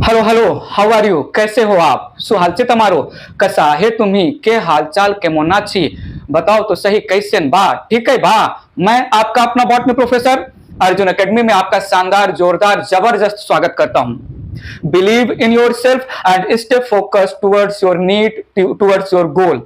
Hello hello, how are you? कैसे हो आप? सुहालचे तमारो कसा है तुम्ही के हालचाल के मोनाची बताओ तो सही कैसे बा? ठीक है बा। मैं आपका अपना बॉटनी प्रोफेसर अर्जुन एकेडमी में आपका शानदार जोरदार जबरदस्त स्वागत करता हूं। Believe in your self and stay focus towards your need, towards your goal.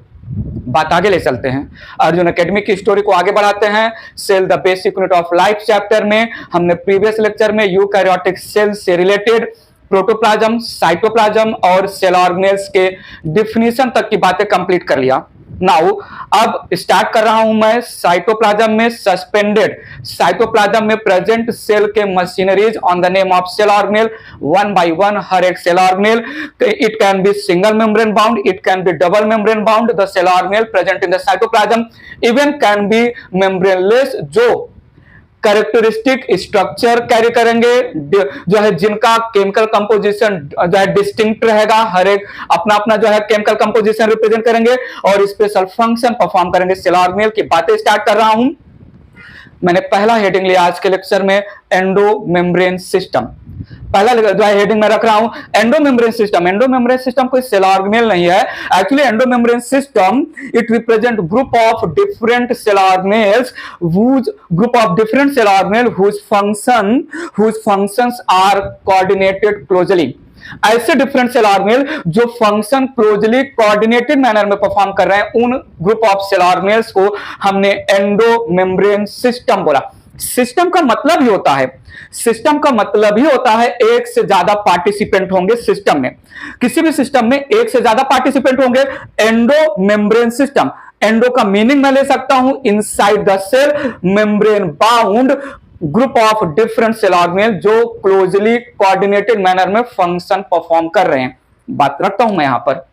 बात आगे ले चलते हैं, अर्जुन एकेडमी की स्टोरी को आगे बढ़ाते हैं। Cell the basic unit of life chapter में हमने प्रीवियस लेक्चर में यूकैरियोटिक सेल से रिलेटेड प्रोटोप्लाज्म, साइटोप्लाज्म और सेल ऑर्गेनेल्स के डिफिनीशन तक की बातें कंप्लीट कर लिया। नाउ अब स्टार्ट कर रहा हूं मैं साइटोप्लाज्म में सस्पेंडेड साइटोप्लाज्म में प्रेजेंट सेल के machineries on the name of cell organelle, one by one हर एक cell organelle. It can be single membrane bound, it can be double membrane bound. The cell organelle present in the cytoplasm even can be membraneless, जो characteristic structure carry करेंगे, जो है जिनका chemical composition जो है distinct रहेगा, हर एक अपना अपना जो है केमिकल कंपोजिशन रिप्रेजेंट करेंगे और स्पेशल फंक्शन परफॉर्म करेंगे। सेल ऑर्गेनेल की बातें स्टार्ट कर रहा हूं। मैंने पहला हेडिंग लिया आज के लेक्चर में एंडो मेम्ब्रेन सिस्टम। पहला जो है हेडिंग में रख रहा हूं endo membrane system. Endo membrane system कोई सेल ऑर्गेनेल नहीं है। Actually endo membrane system it represent group of different cell organelles, whose functions are coordinated closely। ऐसे डिफरेंट सेल ऑर्गेनेल जो फंक्शन क्लोजली कोऑर्डिनेटेड मैनर में perform कर रहे हैं, उन ग्रुप ऑफ सेल ऑर्गेनेल्स को हमने एंडो मेम्ब्रेन सिस्टम बोला। सिस्टम का मतलब ही होता है, सिस्टम का मतलब ही होता है एक से ज्यादा पार्टिसिपेंट होंगे सिस्टम में। किसी भी सिस्टम में एक से ज्यादा पार्टिसिपेंट होंगे। एंडो मेम्ब्रेन सिस्टम, एंडो का मीनिंग मैं ले सकता हूं inside the cell, membrane bound group of different cell organelle जो क्लोजली कोऑर्डिनेटेड मैनर में फंक्शन परफॉर्म कर रहे हैं। बात रखता हूं मैं यहां पर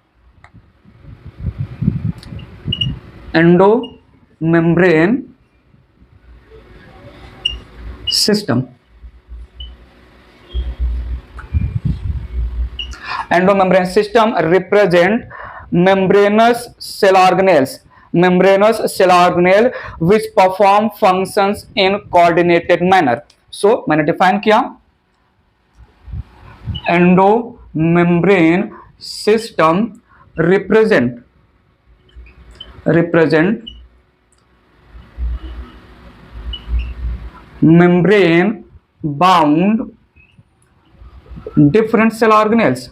endo membrane system. Endomembrane system represent membranous cell organelle which perform functions in coordinated manner। so मैंने डिफाइन किया endomembrane system represent membrane bound different cell organelles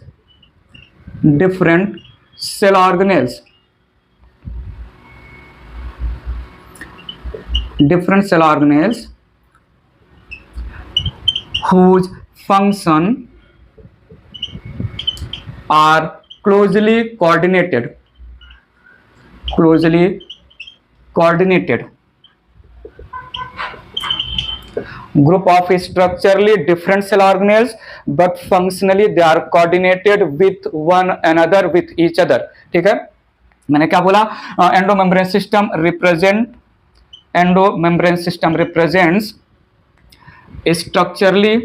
whose function are closely coordinated group of structurally different cell organelles but functionally they are coordinated with one another, with each other। ठीक है, मैंने क्या बोला? Endomembrane system represents structurally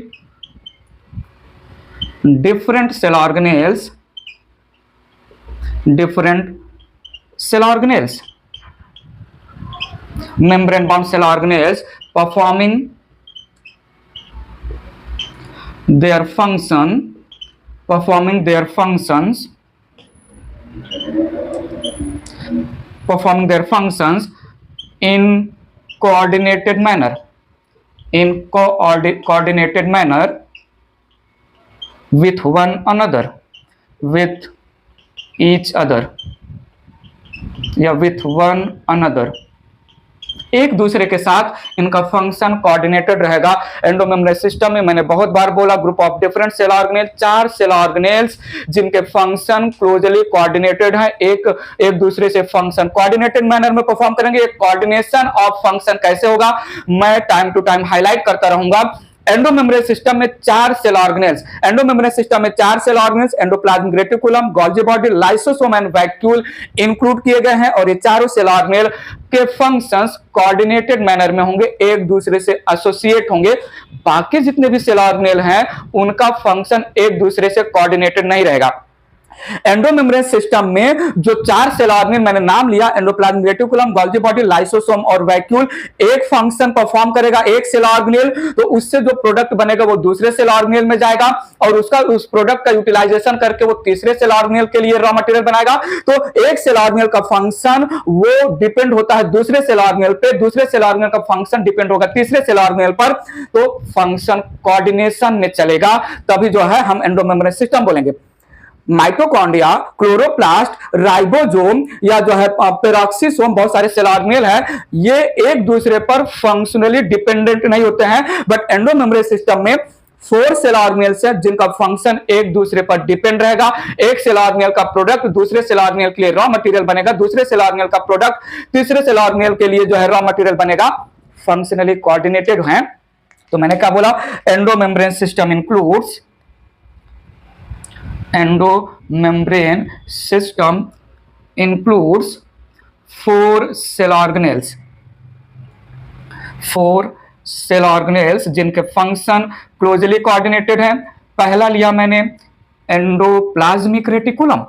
different cell organelles, membrane bound cell organelles performing their functions in coordinated manner with one another, with each other या with one another, एक दूसरे के साथ इनका फंक्शन कोऑर्डिनेटेड रहेगा। एंडोमेम्ब्रेन सिस्टम में मैंने बहुत बार बोला group of different cell organelle, 4 cell organelles जिनके फंक्शन क्लोजली कोऑर्डिनेटेड है, एक दूसरे से फंक्शन कोऑर्डिनेटेड मैनर में परफॉर्म करेंगे। एक कोऑर्डिनेशन ऑफ फंक्शन कैसे होगा मैं टाइम टू टाइम हाईलाइट करता रहूंगा। एंडोमेम्ब्रेन सिस्टम में 4 cell organelles, endoplasmic reticulum, Golgi body, lysosome and vacuole include किए गए हैं और ये चारों सेल ऑर्गेनेल के फंक्शंस कोऑर्डिनेटेड मैनर में होंगे, एक दूसरे से एसोसिएट होंगे। बाकी जितने भी सेल ऑर्गेनेल हैं उनका फंक्शन एक दूसरे से कोऑर्डिनेटेड नहीं रहेगा। एंडोमेम्ब्रेन सिस्टम में जो 4 सेल ऑर्गेनेल मैंने नाम लिया, endoplasmic reticulum, Golgi body, lysosome और वैक्यूल, एक फंक्शन परफॉर्म करेगा एक सेल ऑर्गेनेल, तो उससे जो प्रोडक्ट बनेगा वो दूसरे सेल ऑर्गेनेल में जाएगा और उस प्रोडक्ट का यूटिलाइजेशन करके वो तीसरे सेल ऑर्गेनेल के लिए रॉ मटेरियल बनाएगा। तो एक सेल ऑर्गेनेल का फंक्शन वो डिपेंड होता है दूसरे सेल ऑर्गेनेल पे, दूसरे सेल ऑर्गेनेल का फंक्शन डिपेंड होगा तीसरे सेल ऑर्गेनेल पर, तो फंक्शन कोऑर्डिनेशन में चलेगा, तभी जो है हम एंडोमेम्ब्रेन सिस्टम बोलेंगे। माइटोकॉन्ड्रिया, क्लोरोप्लास्ट, राइबोसोम या जो है पेरोक्सिसोम, बहुत सारे सेल ऑर्गेनेल हैं, ये एक दूसरे पर फंक्शनली डिपेंडेंट नहीं होते हैं, बट एंडोमेम्ब्रेन सिस्टम में 4 सेल ऑर्गेनेल्स हैं जिनका फंक्शन एक दूसरे पर डिपेंड रहेगा। एक सेल ऑर्गेनेल का प्रोडक्ट दूसरे सेल ऑर्गेनेल के लिए रॉ मटेरियल बनेगा, दूसरे सेल ऑर्गेनेल का प्रोडक्ट तीसरे सेल ऑर्गेनेल के लिए जो है रॉ मटेरियल बनेगा, फंक्शनली कोऑर्डिनेटेड हैं। तो मैंने क्या बोला, endomembrane system includes, endomembrane system includes 4 cell organelles, 4 cell organelles जिनके फंक्शन क्लोजली कोऑर्डिनेटेड हैं। पहला लिया मैंने एंडोप्लाज्मिक रेटिकुलम,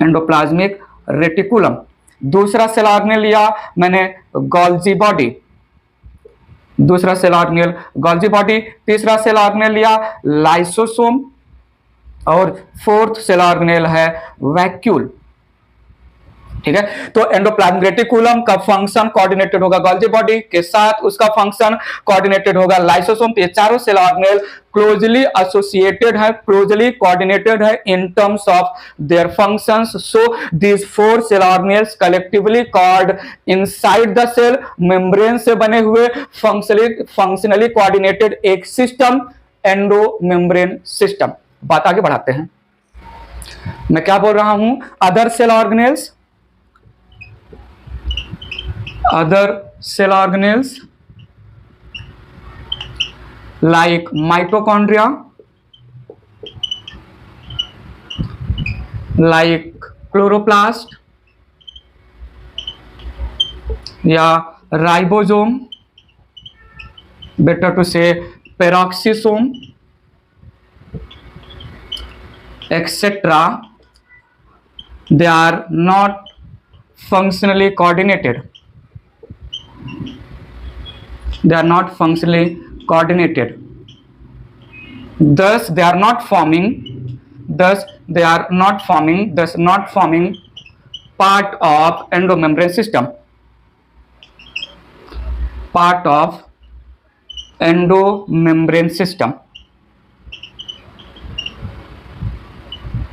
एंडोप्लाज्मिक रेटिकुलम। दूसरा सेल ऑर्गेनेल लिया मैंने गोल्गी बॉडी, दूसरा सेल ऑर्गेनेल गोल्गी बॉडी। तीसरा सेल ऑर्गेनेल लिया लाइसोसोम और फोर्थ सेल ऑर्गेनेल है वैक्यूल। ठीक है, तो एंडोप्लाज्मिक रेटिकुलम का फंक्शन कोऑर्डिनेटेड होगा गोल्गी बॉडी के साथ, उसका फंक्शन कोऑर्डिनेटेड होगा लाइसोसोम। तो ये चारों सेल ऑर्गेनेल क्लोजली एसोसिएटेड है, क्लोजली कोऑर्डिनेटेड है in terms of their functions. So these 4 cell organelles collectively called inside the cell, membrane से बने हुए फंक्शनली कोऑर्डिनेटेड एक सिस्टम, एंडोमेम्ब्रेन सिस्टम। बात आगे बढ़ाते हैं। मैं क्या बोल रहा हूं, other cell organelles, other cell organelles like mitochondria, like chloroplast या ribosome, better to say peroxisome, etc. They are not functionally coordinated. They are not functionally coordinated. Thus they are not forming part of endomembrane system, part of endomembrane system।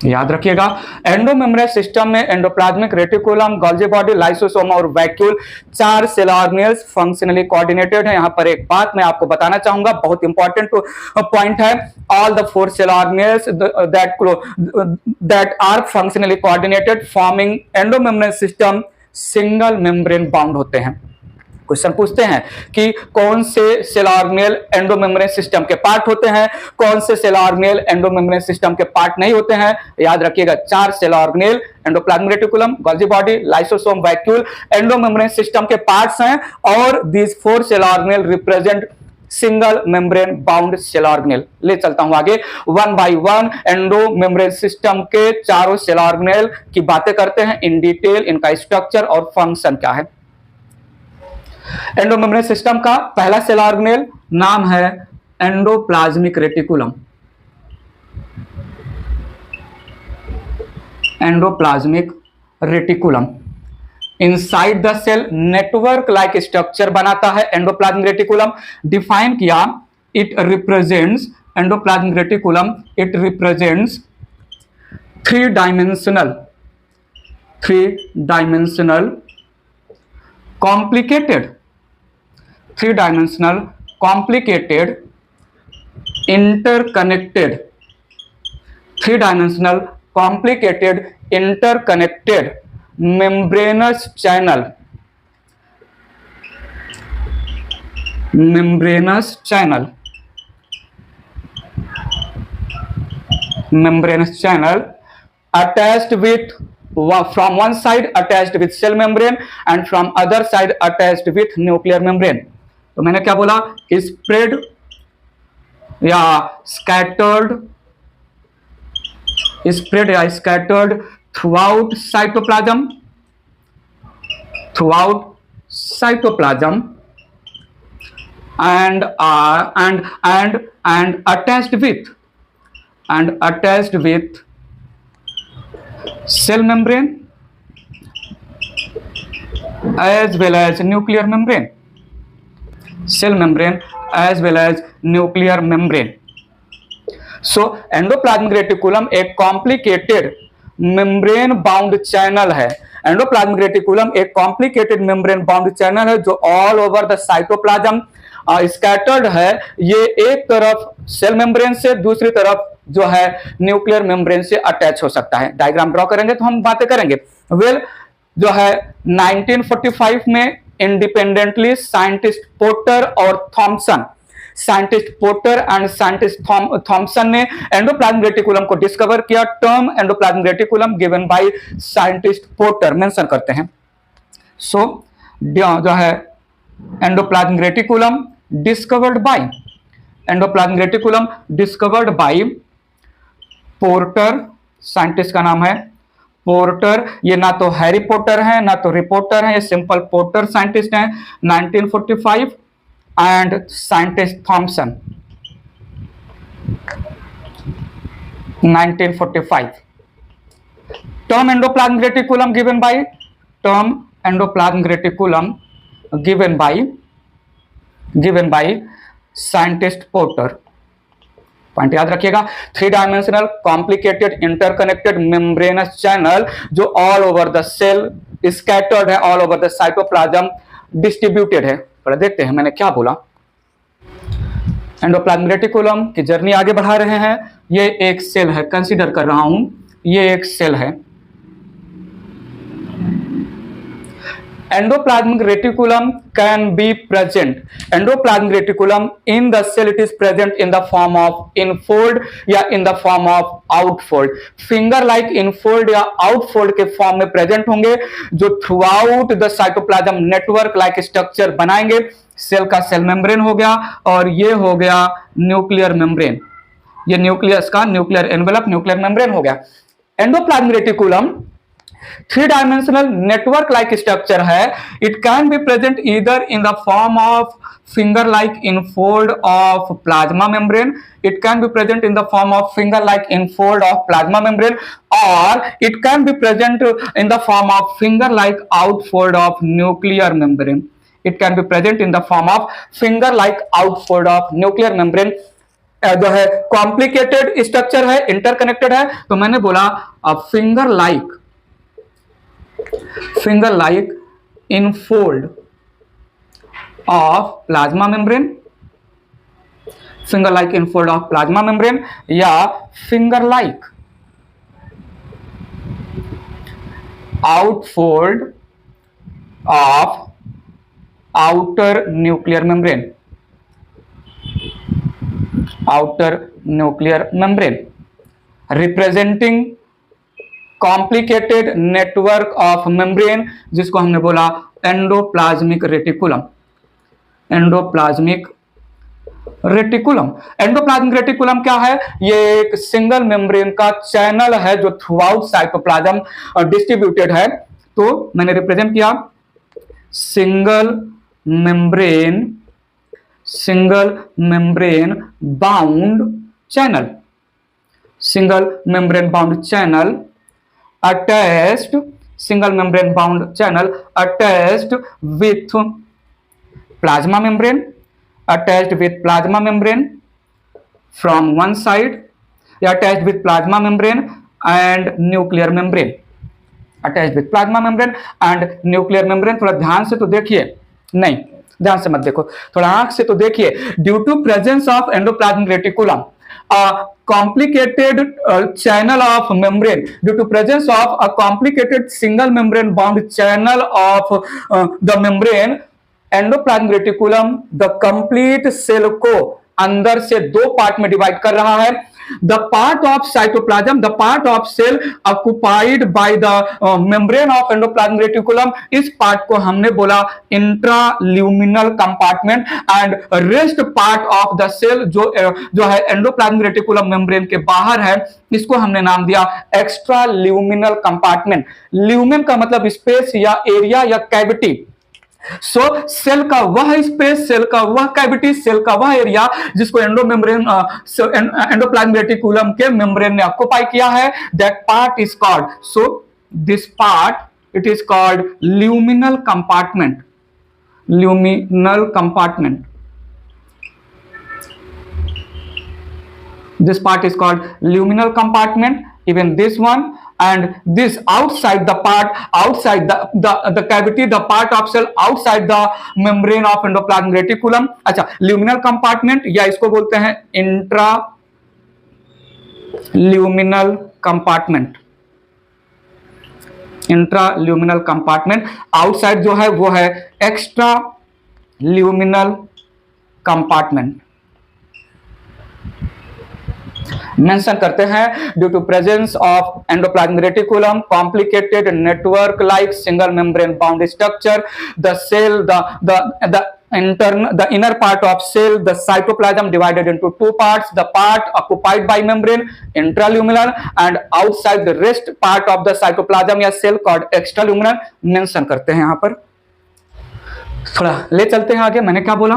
याद रखिएगा, endomembrane system में endoplasmic reticulum, Golgi body, lysosome और vacuole 4 cell organelles functionally coordinated है। यहां पर एक बात मैं आपको बताना चाहूंगा, बहुत इंपॉर्टेंट पॉइंट है। All the 4 cell organelles that are functionally coordinated forming endomembrane system single membrane bound होते हैं। क्वेश्चन पूछते हैं कि कौन से सेल ऑर्गेनेल एंडोमेम्ब्रेन सिस्टम के पार्ट होते हैं, कौन से सेल ऑर्गेनेल एंडोमेम्ब्रेन सिस्टम के पार्ट नहीं होते हैं। याद रखिएगा, 4 cell organelle endoplasmic reticulum, Golgi body, lysosome, vacuole endomembrane system के पार्ट्स हैं और these 4 cell organelle represent single membrane bound cell organelle. ले चलता हूं आगे, 1 बाय 1 एंडोमेम्ब्रेन सिस्टम के चारों सेल ऑर्गेनेल की बातें करते हैं इन डिटेल, इनका स्ट्रक्चर और फंक्शन क्या है। एंडोमेम्ब्रेन सिस्टम का पहला सेल ऑर्गेनेल नाम है endoplasmic reticulum, endoplasmic reticulum. Inside the cell network like structure बनाता है एंडोप्लाज्मिक रेटिकुलम। डिफाइन किया, it represents, endoplasmic reticulum it represents 3 dimensional complicated, 3-dimensional complicated interconnected, 3-dimensional complicated interconnected membranous channel, membranous channel, membranous channel attached with, from one side attached with cell membrane and from other side attached with nuclear membrane। तो मैंने क्या बोला, spread या spread या scattered throughout cytoplasm, throughout cytoplasm, and attached with cell membrane as well as nuclear membrane, cell membrane as well as nuclear membrane. So endoplasmic reticulum एक complicated membrane bound channel है। Endoplasmic reticulum एक complicated membrane bound channel है जो all over the cytoplasm scattered है। ये एक तरफ cell membrane से, दूसरी तरफ जो है न्यूक्लियर मेम्ब्रेन से अटैच हो सकता है। डायग्राम ड्रॉ करेंगे तो हम बातें करेंगे। वेल जो है 1945 में इंडिपेंडेंटली साइंटिस्ट पोर्टर और Thomson, scientist Porter and scientist Thomson ने एंडोप्लाज्मिक रेटिकुलम को डिस्कवर किया। Term endoplasmic reticulum given by scientist Porter mention करते हैं। सो जो है endoplasmic reticulum discovered by, endoplasmic reticulum discovered by Porter, scientist का नाम है पोर्टर। ये ना तो हैरी पोर्टर है ना तो रिपोर्टर है, ये सिंपल पोर्टर साइंटिस्ट हैं 1945 and scientist Thomson 1945। Term endoplasmic reticulum given by, term endoplasmic reticulum given by scientist Porter. Point याद रखिएगा, 3 dimensional complicated interconnected membranous channel जो all over the cell scattered है, all over the cytoplasm distributed है। थोड़ा देखते हैं मैंने क्या बोला। एंडोप्लाज्मिक रेटिकुलम की जर्नी आगे बढ़ा रहे हैं। ये एक सेल है, कंसीडर कर रहा हूं ये एक सेल है। Endoplasmic reticulum can be present. Endoplasmic reticulum in the cell, it is present in the form of infold या in the form of outfold. Finger like infold या outfold के फॉर्म में प्रेजेंट होंगे जो throughout the cytoplasm network like structure बनाएंगे। Cell का cell membrane हो गया और ये हो गया न्यूक्लियर मेम्ब्रेन, ये न्यूक्लियस का न्यूक्लियर एनवेलप न्यूक्लियर मेम्ब्रेन हो गया। Endoplasmic reticulum 3 dimensional network like structure है। It can be present either in the form of finger like infold of plasma membrane, it can be present in the form of finger like infold of plasma membrane, और it can be present in the form of finger like outfold of nuclear membrane, it can be present in the form of finger like outfold of nuclear membrane. जो है complicated structure है, interconnected है, तो मैंने बोला finger like infold of plasma membrane, finger like infold of plasma membrane या finger like outfold of outer nuclear membrane, outer nuclear membrane representing complicated network of membrane जिसको हमने बोला endoplasmic reticulum, endoplasmic reticulum. Endoplasmic reticulum क्या है? ये एक single membrane का channel है जो थ्रू आउट साइटोप्लाज्म डिस्ट्रीब्यूटेड है। तो मैंने रिप्रेजेंट किया single membrane bound channel, single membrane bound channel attached, single membrane bound channel attached with plasma membrane, attached with plasma membrane from one side, attached with plasma membrane and nuclear membrane, attached with plasma membrane and nuclear membrane। थोड़ा ध्यान से तो देखिए, नहीं ध्यान से मत देखो, थोड़ा आंख से तो देखिए। Due to presence of endoplasmic reticulum a complicated channel of membrane, due to presence of a complicated single membrane bound channel of the membrane endoplasmic reticulum, the complete cell को अंदर से 2 पार्ट में डिवाइड कर रहा है। The part of cytoplasm, the part of cell occupied by the membrane of endoplasmic reticulum, इस part को हमने बोला intraluminal compartment. And rest part of the cell जो है एंडोप्लाज्मिक रेटिकुलम मेम्ब्रेन के बाहर है, इसको हमने नाम दिया एक्स्ट्रा ल्यूमिनल कंपार्टमेंट। ल्यूमेन का मतलब स्पेस या एरिया या कैविटी। सो सेल का वह स्पेस, सेल का वह कैविटी, सेल का वह एरिया जिसको एंडोप्लाज्मिक रेटिकुलम के मेम्ब्रेन ने ऑक्युपाई किया है, that part is called, so this part it is called luminal compartment. Luminal compartment, this part is called luminal compartment, even this one, and this outside the part, outside the cavity, the part of cell outside the membrane of endoplasmic reticulum। अच्छा, luminal compartment या इसको बोलते हैं intra luminal compartment. Intra luminal compartment, outside जो है वो है extra luminal compartment. Mention करते हैं due to presence of endoplasmic reticulum complicated network like single membrane bound structure, the cell the inner part of cell, the cytoplasm divided into two parts, the part occupied by membrane intraluminal and outside the rest part of the cytoplasm या cell called extraluminal। Mention करते हैं यहां पर। थोड़ा ले चलते हैं आगे। मैंने क्या बोला?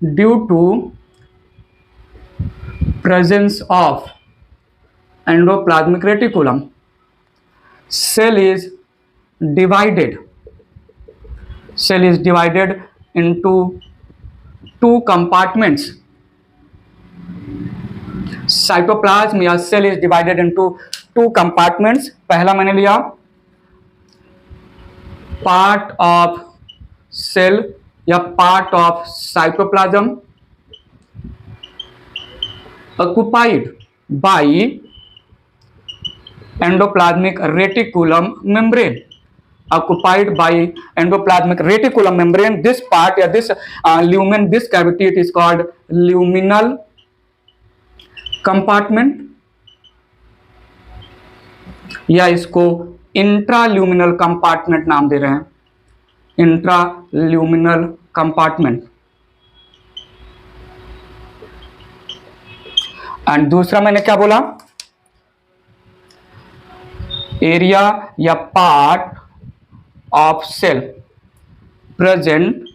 Due to presence of endoplasmic reticulum, cell is divided into two compartments। cytoplasm या cell is divided into two compartments। पहला मैंने लिया part of cell या part of cytoplasm occupied by endoplasmic reticulum membrane, occupied by endoplasmic reticulum membrane। this part या this lumen, this cavity, it is called luminal compartment या इसको intraluminal compartment नाम दे रहे हैं, इंट्राल्यूमिनल कंपार्टमेंट। एंड दूसरा मैंने क्या बोला? एरिया या part of cell present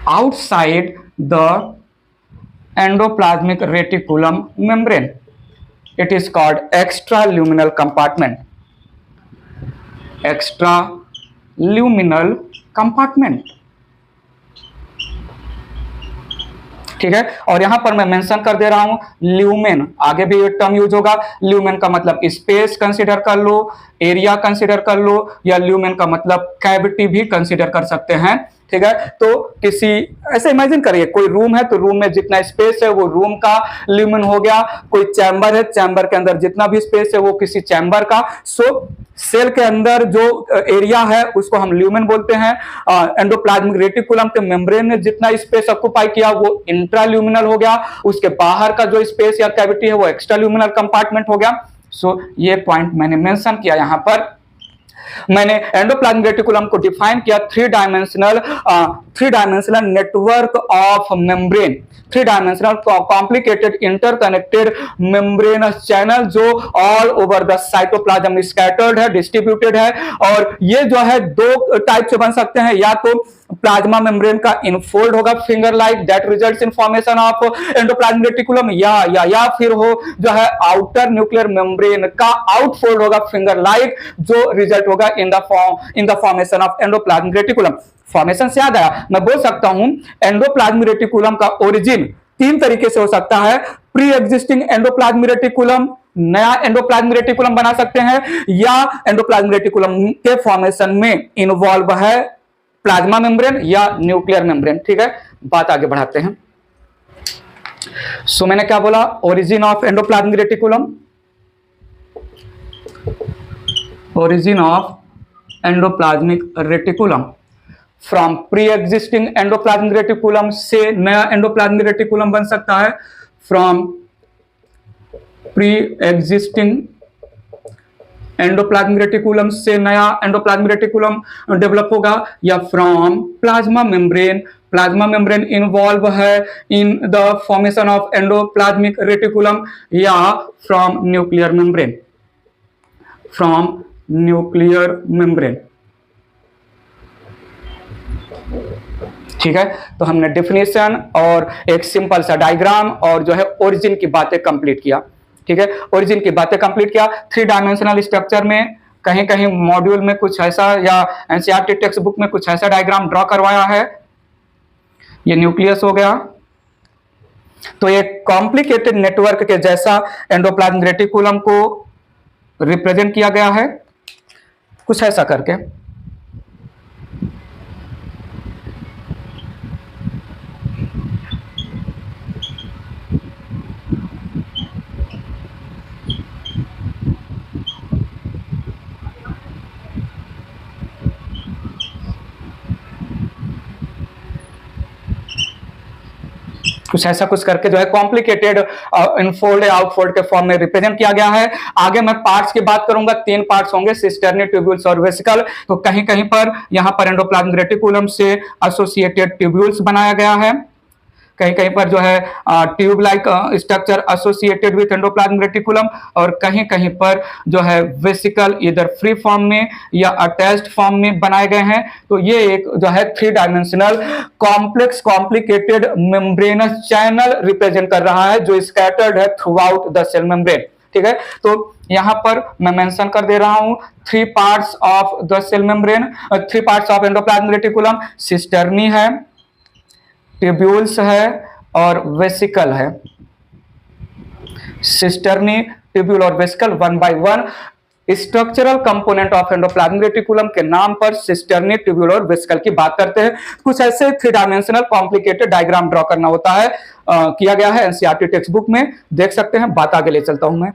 outside the endoplasmic reticulum membrane, it is called extra luminal compartment. Extra luminal compartment, ठीक है। और यहां पर मैं मेंशन कर दे रहा हूं ल्यूमेन, आगे भी ये टर्म यूज होगा। ल्यूमेन का मतलब स्पेस कंसीडर कर लो, एरिया कंसीडर कर लो, या ल्यूमेन का मतलब कैविटी भी कंसीडर कर सकते हैं, ठीक है। तो किसी ऐसे इमेजिन करिए कोई रूम है तो रूम में जितना स्पेस है वो रूम का ल्यूमेन हो गया। कोई चैम्बर है, चैम्बर के अंदर जितना भी स्पेस है वो किसी चैम्बर का। सो सेल के अंदर जो एरिया है उसको हम ल्यूमेन बोलते हैं। एंडोप्लाज्मिक रेटिकुलम के मेम्ब्रेन ने जितना स्पेस ऑक्युपाई किया वो इंट्राल्यूमिनल हो गया। उसके बाहर का जो स्पेस या कैविटी है वो एक्स्ट्राल्यूमिनल कंपार्टमेंट हो गया। सो ये पॉइंट मैंने मेंशन किया यहां पर। मैंने एंडोप्लाज्मिक रेटिकुलम को डिफाइन किया three dimensional network of membrane, three dimensional complicated interconnected membranous channel जो all over the cytoplasm scattered है, डिस्ट्रीब्यूटेड है। और ये जो है दो टाइप से बन सकते हैं, या तो प्लाज्मा मेम्ब्रेन का इनफोल्ड होगा finger like that results in formation of endoplasmic reticulum, या फिर हो जो है आउटर न्यूक्लियर मेम्ब्रेन का आउटफोल्ड होगा फिंगर लाइक, जो रिजल्ट होगा इन the formation of endoplasmic reticulum. Formation से याद आया, मैं बोल सकता हूं एंडोप्लाज्मिक रेटिकुलम का ओरिजिन तीन तरीके से हो सकता है। प्री एग्जिस्टिंग एंडोप्लाज्मिक रेटिकुलम, नया एंडोप्लाज्मिक रेटिकुलम बना सकते हैं, या एंडोप्लाज्मिक रेटिकुलम के फॉर्मेशन में इन्वॉल्व है प्लाज्मा मेम्ब्रेन या न्यूक्लियर मेम्ब्रेन, ठीक है। बात आगे बढ़ाते हैं। सो मैंने क्या बोला? Origin of endoplasmic reticulum, origin of endoplasmic reticulum from pre existing endoplasmic reticulum से नया एंडोप्लाज्मिक रेटिकुलम बन सकता है, from pre existing endoplasmic reticulum से नया एंडोप्लाज्मिक रेटिकुलम डेवलप होगा, या from plasma membrane, plasma membrane involve है in the formation of endoplasmic reticulum, या from nuclear membrane, from nuclear membrane. ठीक है, तो हमने डेफिनेशन और एक सिंपल सा डायग्राम और जो है ओरिजिन की बातें कंप्लीट किया। ठीक है, ओरिजिन की बातें कंप्लीट किया। 3 डायमेंशनल स्ट्रक्चर में कहीं कहीं मॉड्यूल में कुछ ऐसा या एनसीईआरटी टेक्स्ट बुक में कुछ ऐसा डायग्राम ड्रॉ करवाया है। ये न्यूक्लियस हो गया, तो एक कॉम्प्लिकेटेड नेटवर्क के जैसा एंडोप्लाज्मिक रेटिकुलम को रिप्रेजेंट किया गया है कुछ ऐसा करके। कुछ ऐसा कुछ करके जो है कॉम्प्लिकेटेड इनफोल्ड आउटफोल्ड के फॉर्म में रिप्रेजेंट किया गया है। आगे मैं पार्ट्स की बात करूंगा, 3 पार्ट्स होंगे, सिस्टर्नी, ट्यूब्यूल्स और वेसिकल। तो कहीं कहीं पर यहां पर एंडोप्लाज्मिक रेटिकुलम से एसोसिएटेड ट्यूब्यूल्स बनाया गया है, कहीं कहीं पर जो है tube like structure associated with endoplasmic reticulum, और कहीं कहीं पर जो है वेसिकल इधर फ्री फॉर्म में या अटैच्ड फॉर्म में बनाए गए हैं। तो ये एक जो है 3 dimensional complex complicated membranous channel represent कर रहा है जो स्कैटर्ड है throughout the cell membrane. ठीक है, तो यहां पर मैं मेंशन कर दे रहा हूं 3 parts of the cell membrane, 3 parts of endoplasmic reticulum, cisternae है, ट्यूब्यूल्स है और वेसिकल है। सिस्टर्नी, ट्यूब्यूल और vesicle 1 by 1 structural component of endoplasmic reticulum के नाम पर सिस्टर्नी, ट्यूब्यूल और वेसिकल की बात करते हैं। कुछ ऐसे 3 डायमेंशनल कॉम्प्लिकेटेड डायग्राम ड्रॉ करना होता है, किया गया है एनसीईआरटी टेक्स्ट बुक में, देख सकते हैं। बात आगे ले चलता हूं मैं।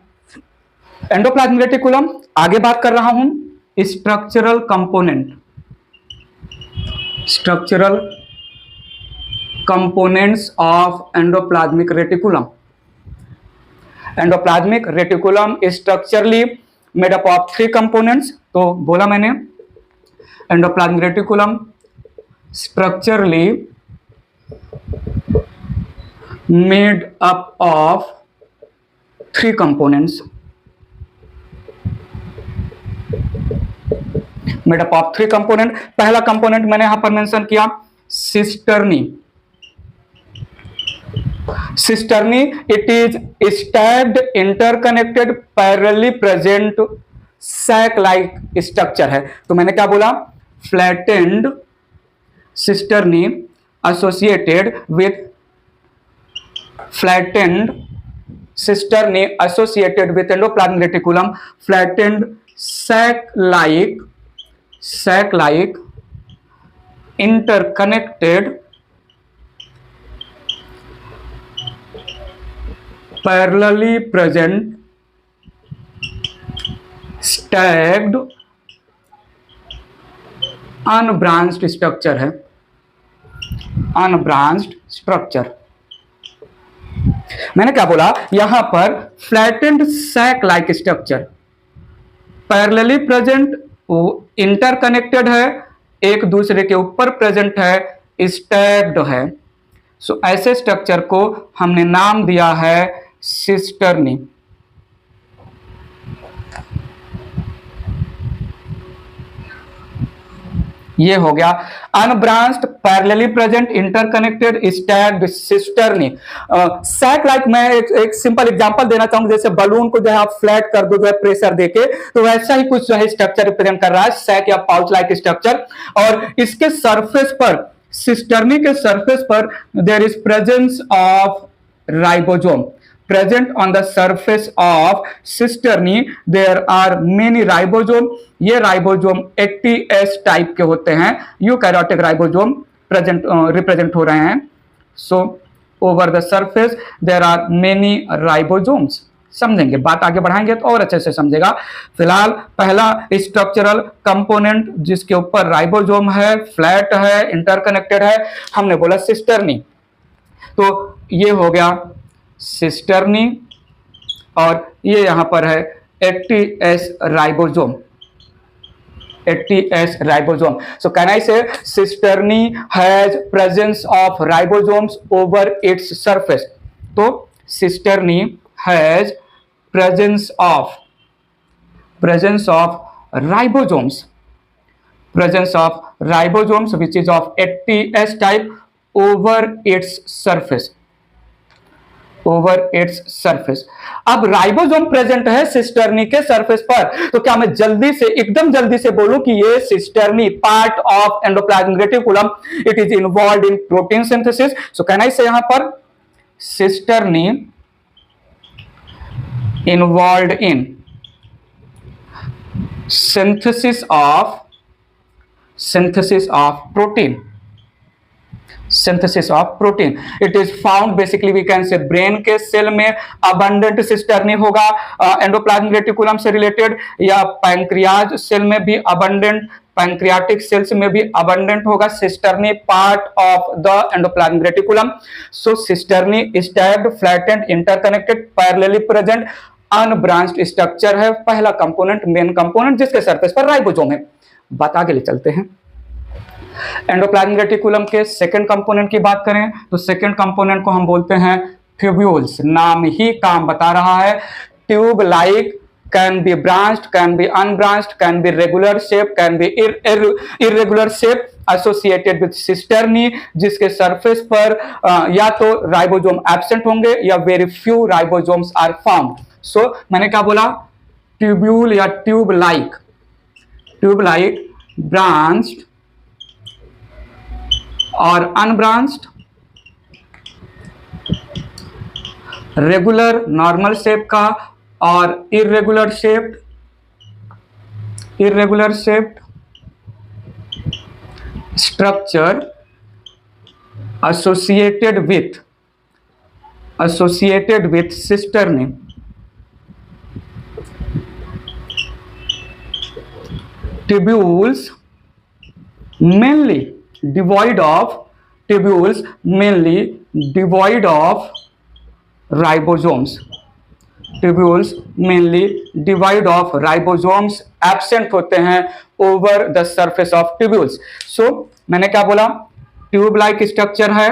एंडोप्लाज्मिक रेटिकुलम आगे बात कर रहा हूं, structural component, structural components of endoplasmic reticulum. Endoplasmic reticulum is structurally made up of 3 components. तो बोला मैंने endoplasmic reticulum structurally made up of 3 components. Made up of 3 component. पहला कंपोनेंट मैंने यहां पर मेंशन किया cisternae. Cisternae, it is stacked, interconnected, parallelly present sac-like structure है। तो मैंने क्या बोला, flattened cisternae associated with endoplasmic reticulum, flattened sac-like interconnected parallelly present stacked unbranched structure है, unbranched structure। मैंने क्या बोला, यहां पर flattened sac like structure, parallelly present, interconnected है, एक दूसरे के ऊपर प्रेजेंट है, स्टैक्ड है। सो ऐसे स्ट्रक्चर को हमने नाम दिया है सिस्टर्नी। ये हो गया unbranched parallelly present interconnected stacked cisternae. Sac like मैं एक सिंपल एग्जांपल देना चाहूंगा, जैसे बलून को जो है आप फ्लैट कर दो जो है प्रेशर देके, तो वैसा ही कुछ जो है स्ट्रक्चर रिप्रेजेंट कर रहा है सैक या पाउच लाइक स्ट्रक्चर। और इसके सरफेस पर, सिस्टर्नी के सरफेस पर there is presence of ribosome. Present on the surface of cisternae there are many ribosome। ये राइबोसोम 80S टाइप के होते हैं, यूकैरियोटिक राइबोसोम प्रेजेंट रिप्रेजेंट हो रहे हैं। So over the surface there are many ribosomes. समझेंगे, बात आगे बढ़ाएंगे तो और अच्छे से समझेगा। फिलहाल पहला स्ट्रक्चरल कंपोनेंट जिसके ऊपर राइबोसोम है, फ्लैट है, इंटरकनेक्टेड है, हमने बोला सिस्टर्नी। तो ये हो गया सिस्टर्नी, और ये यहां पर है 80S ribosome, 80S ribosome. So can I say cisternae has presence of ribosomes over its surface? तो cisternae has presence of ribosomes, which is of 80S type over its surface. अब राइबोसोम प्रेजेंट है cisternae के surface पर, तो क्या मैं एकदम जल्दी से बोलूं कि ये cisternae part of endoplasmic reticulum, it is involved in protein synthesis. So can I say यहां पर cisternae involved in synthesis of protein. Synthesis of protein, it is found basically we can say brain के cell में abundant cisternae होगा endoplasmic reticulum से related, या pancreas cell में भी abundant, pancreatic cells में भी अबंडेंट होगा cisternae part of the endoplasmic reticulum. So cisternae stacked, flattened, interconnected, parallelly present, unbranched structure है. पहला कंपोनेंट, मेन कंपोनेंट, जिसके सरफेस पर राइबोसोम है. बात आगे ले चलते हैं. एंडोप्लाज्मिक रेटिकुलम के सेकंड कंपोनेंट की बात करें तो सेकंड कंपोनेंट को हम बोलते हैं ट्यूब्यूल्स. नाम ही काम बता रहा है. Tube like, can be branched, can be unbranched, can be regular shape, can be irregular shape, associated with cisternae, जिसके सरफेस पर या तो राइबोसोम एब्सेंट होंगे या very few ribosomes are found. So मैंने क्या बोला, ट्यूब्यूल या ट्यूब लाइक, ब्रांच्ड और अनब्रांच्ड, रेगुलर नॉर्मल शेप का और irregular shaped structure associated with cisternae. Tubules mainly devoid of ribosomes. Absent होते हैं over the surface of tubules. So मैंने क्या बोला, ट्यूब लाइक स्ट्रक्चर है,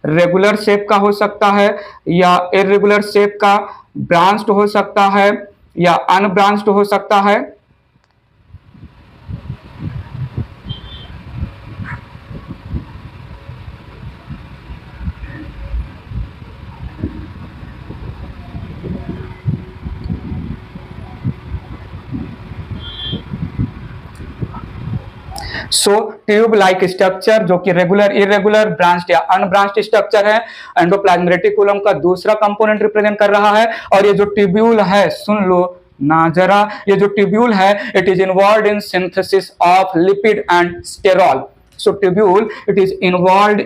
रेगुलर शेप का हो सकता है या इरेगुलर शेप का, ब्रांच्ड हो सकता है या अनब्रांच्ड हो सकता है. सो ट्यूब लाइक स्ट्रक्चर जो कि रेगुलर, इरेगुलर, ब्रांच्ड या अनब्रांच्ड स्ट्रक्चर है, एंडोप्लाज्मिक रेटिकुलम का दूसरा कंपोनेंट रिप्रेजेंट कर रहा है. और ये जो ट्यूब्यूल है, सुन लो ना जरा, ये जो ट्यूब्यूल है, it is involved in synthesis of lipid and sterol. So tubule it is involved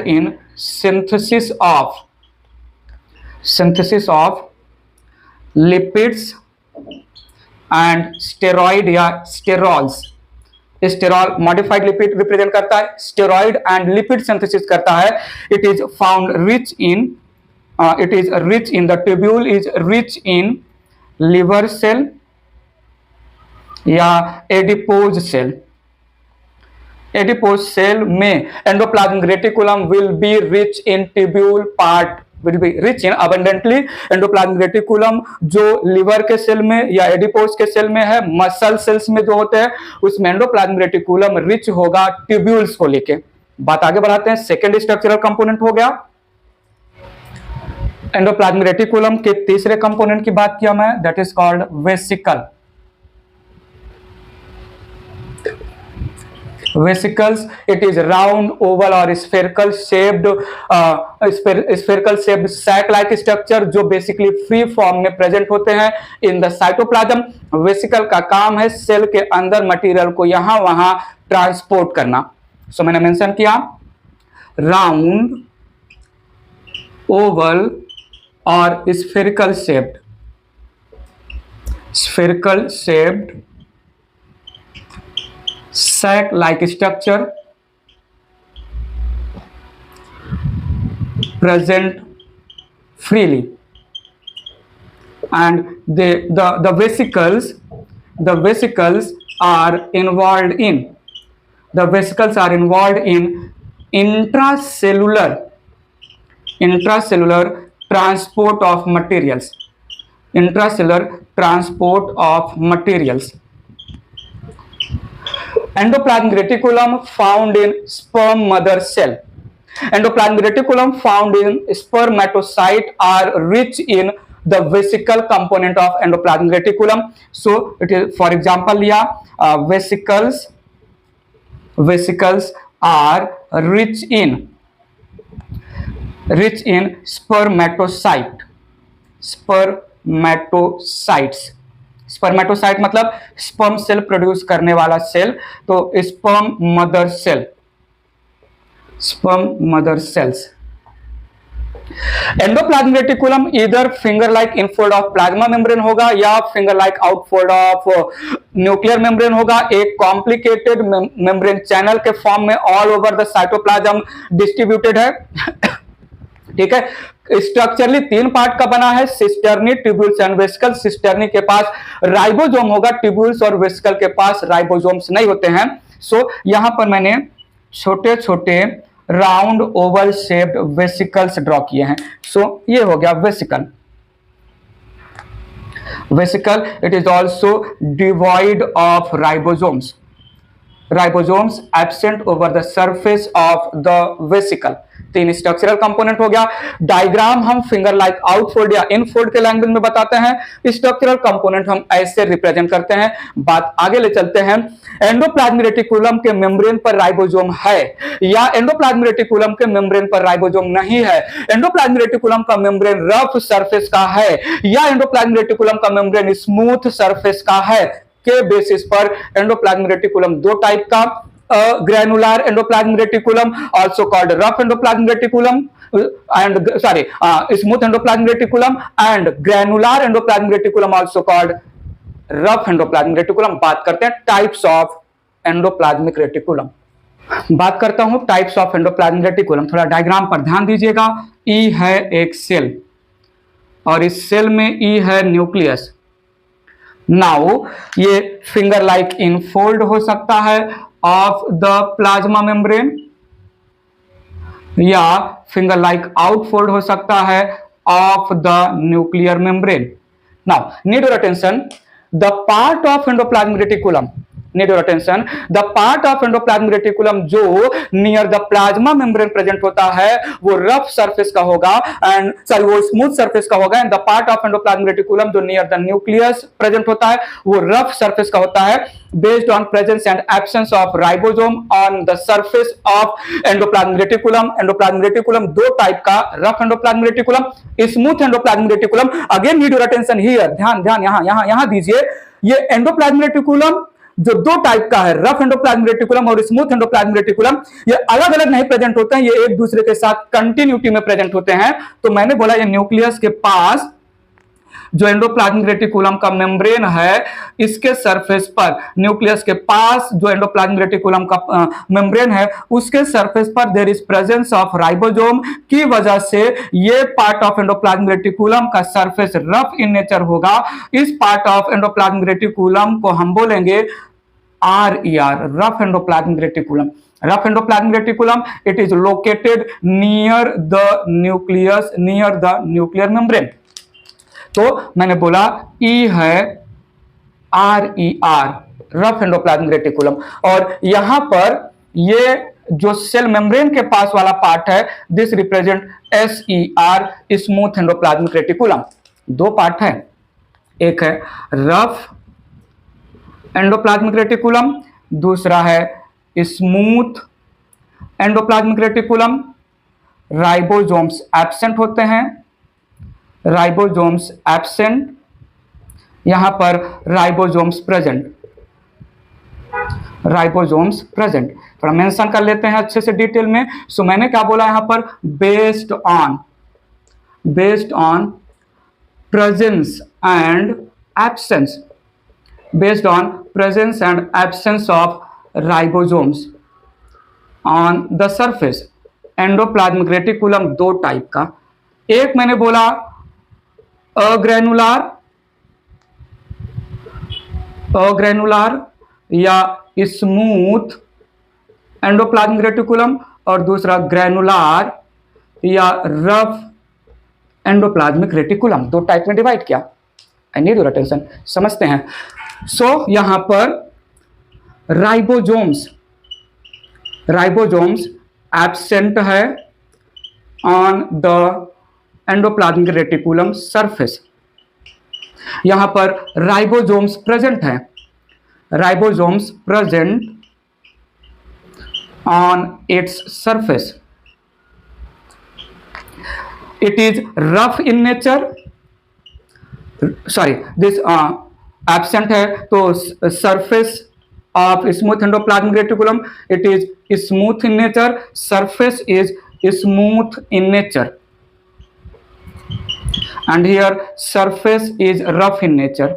in synthesis of lipids and steroid या sterols. Sterol modified lipid represent करता है, स्टेरॉइड एंड लिपिड सिंथेसिस करता है. It is found rich in the tubule is rich in liver cell या adipose cell में endoplasmic reticulum will be rich in tubule part, will be rich in abundantly. Endoplasmic reticulum जो liver के cell में या adipose के cell में है, muscle cells में जो होते हैं, उसमें एंडोप्लाज्मिक रेटिकुलम रिच होगा ट्यूब्यूल्स को लेके. बात आगे बढ़ाते हैं. सेकेंड स्ट्रक्चरल कंपोनेंट हो गया. एंडोप्लाज्मिक रेटिकुलम के तीसरे कंपोनेंट की बात किया मैं, that is called vesicle. Vesicles, it is round, oval or spherical shaped sac like structure जो basically free form में present होते हैं in the cytoplasm. वेसिकल का काम है सेल के अंदर मटेरियल को यहां वहां ट्रांसपोर्ट करना. सो मैंने मेंशन किया राउंड, ओवल और spherical shaped sac like structure present freely, and the vesicles are involved in intracellular transport of materials. Endoplasmic reticulum found in sperm mother cell. Endoplasmic reticulum found in spermatocyte are rich in the vesicle component of endoplasmic reticulum. So it is, for example, vesicles are rich in spermatocyte मतलब sperm cell produce करने वाला cell, तो sperm mother cells. Endoplasmic reticulum इधर finger like infold of plasma membrane होगा या finger like outfold of nuclear membrane होगा। एक complicated membrane channel के फॉर्म में all over the cytoplasm distributed है। ठीक है, स्ट्रक्चरली 3 पार्ट का बना है, cisternae, tubules and vesicle. Cisternae के पास राइबोसोम होगा, ट्यूब्यूल्स और वेसिकल के पास राइबोसोम्स नहीं होते हैं। सो यहां पर मैंने छोटे छोटे round Oval shaped vesicles draw किए हैं। सो ये हो गया vesicle. It is also devoid of ribosomes absent over the surface of the vesicle. 3 structural component हो गया। डायग्राम हम फिंगर लाइक आउटफोल्ड या इनफोल्ड के लैंग्वेज में बताते हैं, स्ट्रक्चरल कंपोनेंट हम ऐसे रिप्रेजेंट करते हैं। बात आगे ले चलते हैं। एंडोप्लाज्मिक रेटिकुलम के मेम्ब्रेन पर राइबोसोम है या एंडोप्लाज्मिक रेटिकुलम के मेम्ब्रेन पर राइबोसोम नहीं है। एंडोप्लाज्मिक रेटिकुलम का मेम्ब्रेन रफ सरफेस का है या एंडोप्लाज्मिक रेटिकुलम का मेम्ब्रेन स्मूथ सरफेस का है। के बेसिस पर एंडोप्लाज्मिक रेटिकुलम 2 टाइप का, granular endoplasmic reticulum also called rough endoplasmic reticulum and smooth endoplasmic reticulum, and granular endoplasmic reticulum also called rough endoplasmic reticulum। बात करते हैं टाइप्स ऑफ एंडोप्लाज्मिक रेटिकुलम। बात करता हूं टाइप्स ऑफ एंडोप्लाज्मिक रेटिकुलम। थोड़ा diagram पर ध्यान दीजिएगा। ई है एक सेल और इस सेल में ई है न्यूक्लियस। नाउ ये फिंगर लाइक इनफोल्ड हो सकता है ऑफ द प्लाज्मा मेम्ब्रेन या फिंगर लाइक आउटफोल्ड हो सकता है of the nuclear membrane. Now need your attention, the part of endoplasmic reticulum, need your attention, the part of endoplasmic reticulum जो near the plasma membrane present होता है वो rough surface का होगा and वो स्मूथ सरफेस का होगा। And the part of endoplasmic reticulum जो नियर द न्यूक्लियस प्रेजेंट होता है वो रफ सरफेस का होता है, based on presence and absence of ribosome on the surface of endoplasmic reticulum। endoplasmic reticulum 2 type का, rough endoplasmic reticulum, smooth endoplasmic reticulum। again need your attention here, ध्यान यहां दीजिए। ये एंडोप्लाज्मिक रेटिकुलम जो 2 type का है, रफ एंडोप्लाज्मिक रेटिकुलम और smooth endoplasmic reticulum, ये अलग अलग नहीं प्रेजेंट होते हैं, ये एक दूसरे के साथ कंटिन्यूटी में प्रेजेंट होते हैं। तो मैंने बोला ये न्यूक्लियस के पास जो एंडोप्लाज्मिक रेटिकुलम का मेम्ब्रेन है, इसके सरफेस पर, न्यूक्लियस के पास जो एंडोप्लाज्मिक रेटिकुलम का मेम्ब्रेन है उसके सरफेस पर there is presence of ribosome की वजह से ये पार्ट ऑफ एंडोप्लाज्मिक रेटिकुलम का सरफेस रफ इन नेचर होगा। इस पार्ट ऑफ एंडोप्लाज्मिक रेटिकुलम को हम बोलेंगे RER, rough endoplasmic reticulum. Rough endoplasmic reticulum, it is located near the nucleus, near the nuclear membrane. तो मैंने बोला ई है RER, रफ एंडोप्लाज्मिक रेटिकुलम, और यहां पर ये जो सेल मेम्ब्रेन के पास वाला पार्ट है this represent SER, smooth endoplasmic reticulum. 2 part है, एक है रफ एंडोप्लाज्मिक रेटिकुलम, दूसरा है smooth endoplasmic reticulum. Ribosomes absent होते हैं, राइबोसोम्स एब्सेंट, यहां पर राइबोसोम्स प्रेजेंट। राइबोसोम्स प्रेजेंट थोड़ा मेंशन कर लेते हैं अच्छे से डिटेल में। सो मैंने क्या बोला यहां पर, based on presence and absence, based on presence and absence of ribosomes on the surface endoplasmic reticulum दो टाइप का, एक मैंने बोला अग्रेनुलार या स्मूथ एंडोप्लाज्मिक रेटिकुलम, और दूसरा ग्रेनुलार या रफ एंडोप्लाज्मिक रेटिकुलम, दो टाइप में डिवाइड किया। आई नीड योर अटेंशन, समझते हैं। सो यहां पर राइबोसोम्स एब्सेंट है on the endoplasmic reticulum surface. यहां पर राइबोसोम्स प्रेजेंट है, ribosomes present on its surface. It is rough in nature. Sorry, this absent है तो surface of smooth endoplasmic reticulum, it is smooth in nature. Surface is smooth in nature, and here surface is rough in nature.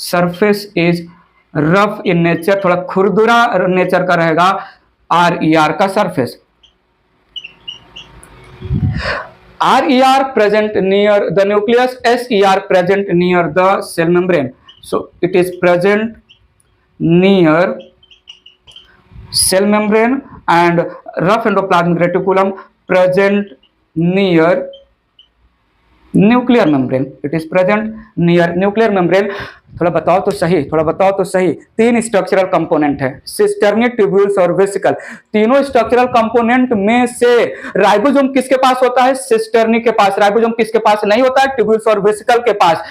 Surface is rough in nature, थोड़ा खुरदुरा nature का रहेगा RER का surface. RER present near the nucleus, SER present near the cell membrane. So it is present near cell membrane, and rough endoplasmic reticulum present near nuclear membrane. It is present near nuclear membrane. थोड़ा बताओ तो सही, तीन structural component है, cisternae, tubules और vesicle. तीनों structural component में से राइबोसोम किसके पास होता है? सिस्टर्नी के पास। राइबोसोम किसके पास नहीं होता है? ट्यूब्यूल्स और वेसिकल के पास।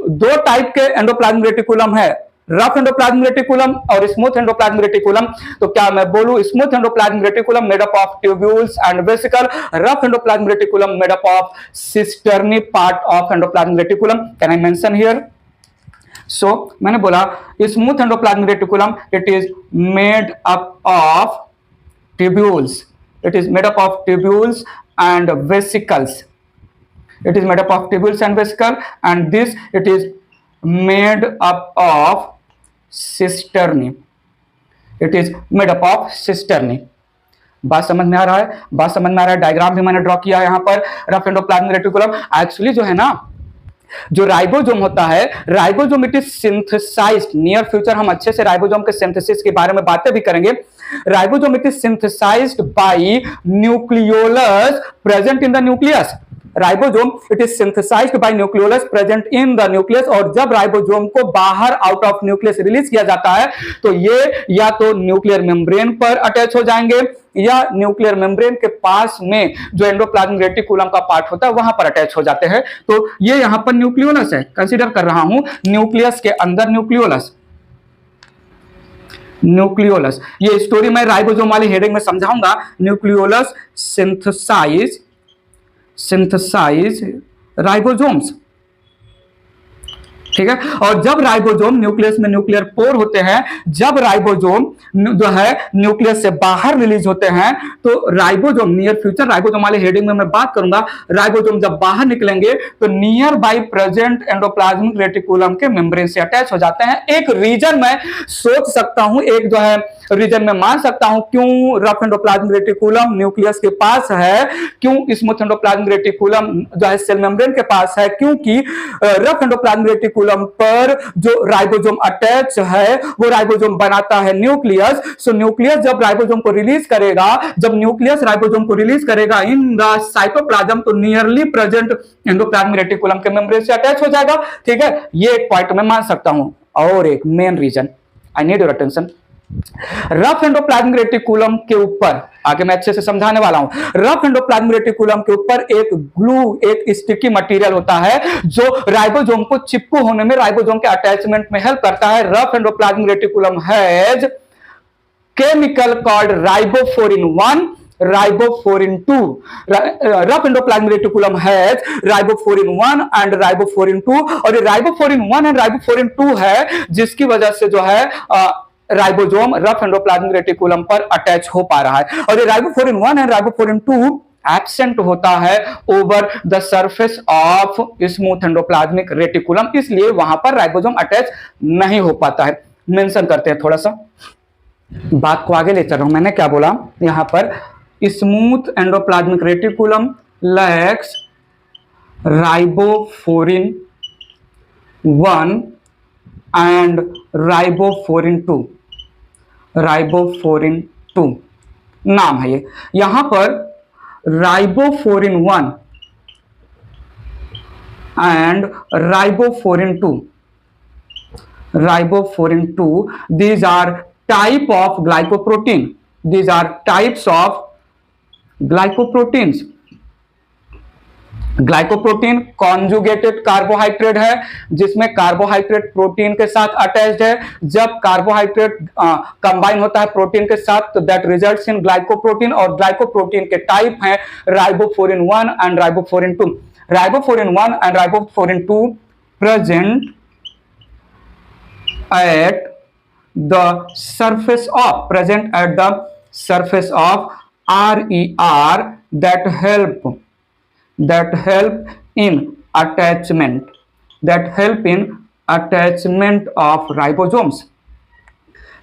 दो टाइप के एंडोप्लाज्मिक रेटिकुलम है, रफ एंडोप्लाज्मिक रेटिकुलम और स्मूथ एंडोप्लाज्मिक रेटिकुलम। तो क्या मैं बोलूं, smooth endoplasmic reticulum made up of tubules and vesicle, rough endoplasmic reticulum made up of cisternae part of endoplasmic reticulum. Can I mention here? So मैंने बोला smooth endoplasmic reticulum it is made up of tubules, it is made up of tubules and vesicles, it is made up of tubules and vesicle, and this it is made up of cisternae, it is made up of cisternae। बात समझ में आ रहा है? Diagram भी मैंने draw किया है यहाँ पर। रफ एंडोप्लाज्मिक रेटिकुलम एक्चुअली जो है ना, जो राइबोसोम होता है, ribosome it is synthesized. Near future हम अच्छे से राइबोसोम के सिंथेसिस के बारे में बातें भी करेंगे। Ribosome it is synthesized by nucleolus present in the nucleus. Ribosome it is synthesized by nucleolus present in the nucleus, और जब राइबोसोम को बाहर आउट ऑफ न्यूक्लियस रिलीज किया जाता है तो ये या तो न्यूक्लियर मेम्ब्रेन पर अटैच हो जाएंगे या न्यूक्लियर मेम्ब्रेन के पास में जो एंडोप्लाज्मिक रेटिकुलम का पार्ट होता है वहां पर अटैच हो जाते हैं। तो ये यहां पर न्यूक्लियोलस है, कंसीडर कर रहा हूं न्यूक्लियस के अंदर न्यूक्लियोलस। ये स्टोरी मैं राइबोसोम वाली हेडिंग में समझाऊंगा। न्यूक्लियोलस synthesize राइबोसोम्स, ठीक है। और जब राइबोसोम न्यूक्लियस में न्यूक्लियर पोर होते हैं, जब राइबोसोम जो है न्यूक्लियस से बाहर रिलीज होते हैं, तो राइबोसोम नियर फ्यूचर राइबोसोम वाले हेडिंग में मैं बात करूंगा। राइबोसोम जब बाहर निकलेंगे तो near by present endoplasmic reticulum के मेम्ब्रेन से अटैच हो जाते हैं। एक रीजन मैं सोच सकता हूं, एक जो है रीजन में मान सकता हूं क्यों रफ एंडोप्लाज्मिक रेटिकुलम न्यूक्लियस के पास है, क्यों स्मूथ एंडोप्लाज्मिक रेटिकुलम जो है सेल मेम्ब्रेन के पास है, क्योंकि रफ एंडोप्लाज्मिक रेटिकुलम पर जो राइबोसोम अटैच है वो राइबोसोम बनाता है न्यूक्लियस। सो न्यूक्लियस जब राइबोसोम को रिलीज करेगा, जब न्यूक्लियस राइबोसोम को रिलीज करेगा इन द साइटोप्लाज्म, तो नियरली प्रेजेंट एंडोप्लाज्मिक रेटिकुलम के मेम्ब्रेन से अटैच हो जाएगा, ठीक है। ये एक पॉइंट मैं मान सकता हूं। और एक main reason, I need your attention, rough endoplasmic reticulum के ऊपर आगे मैं अच्छे से समझाने वाला हूं। रफ एंडोप्लाज्मिक रेटिकुलम के ऊपर एक ग्लू, एक स्टिकी मटेरियल होता है जो राइबोसोम को चिपकू होने में, राइबोसोम के अटैचमेंट में हेल्प करता है। Rough endoplasmic reticulum has chemical called ribophorin 1, ribophorin 2। Rough endoplasmic reticulum has ribophorin 1 and ribophorin 2, और ये राइबोफोरिन 1 एंड राइबोफोरिन 2 है जिसकी वजह से जो है राइबोसोम रफ एंडोप्लाज्मिक रेटिकुलम पर अटैच हो पा रहा है। और ये राइबोफोरिन 1 एंड राइबोफोरिन 2 एब्सेंट होता है over the surface of smooth endoplasmic reticulum, इसलिए वहां पर राइबोसोम अटैच नहीं हो पाता है। मेंशन करते हैं थोड़ा सा, बात को आगे ले चल रहा हूं। मैंने क्या बोला, यहां पर smooth endoplasmic reticulum lakhs ribophorin 1 and ribophorin 2, ribophorin 2 नाम है ये। यहां पर ribophorin 1 and ribophorin 2, ribophorin 2, these are type of glycoprotein, these are types of glycoproteins। Glycoprotein conjugated carbohydrate है जिसमें कार्बोहाइड्रेट प्रोटीन के साथ अटैच्ड है। जब कार्बोहाइड्रेट कंबाइन होता है प्रोटीन के साथ तो दैट रिजल्ट्स इन ग्लाइकोप्रोटीन, और ग्लाइकोप्रोटीन के टाइप हैं ribophorin 1 and ribophorin 2। Ribophorin 1 and ribophorin 2 present at the surface of RER that help in attachment of ribosomes।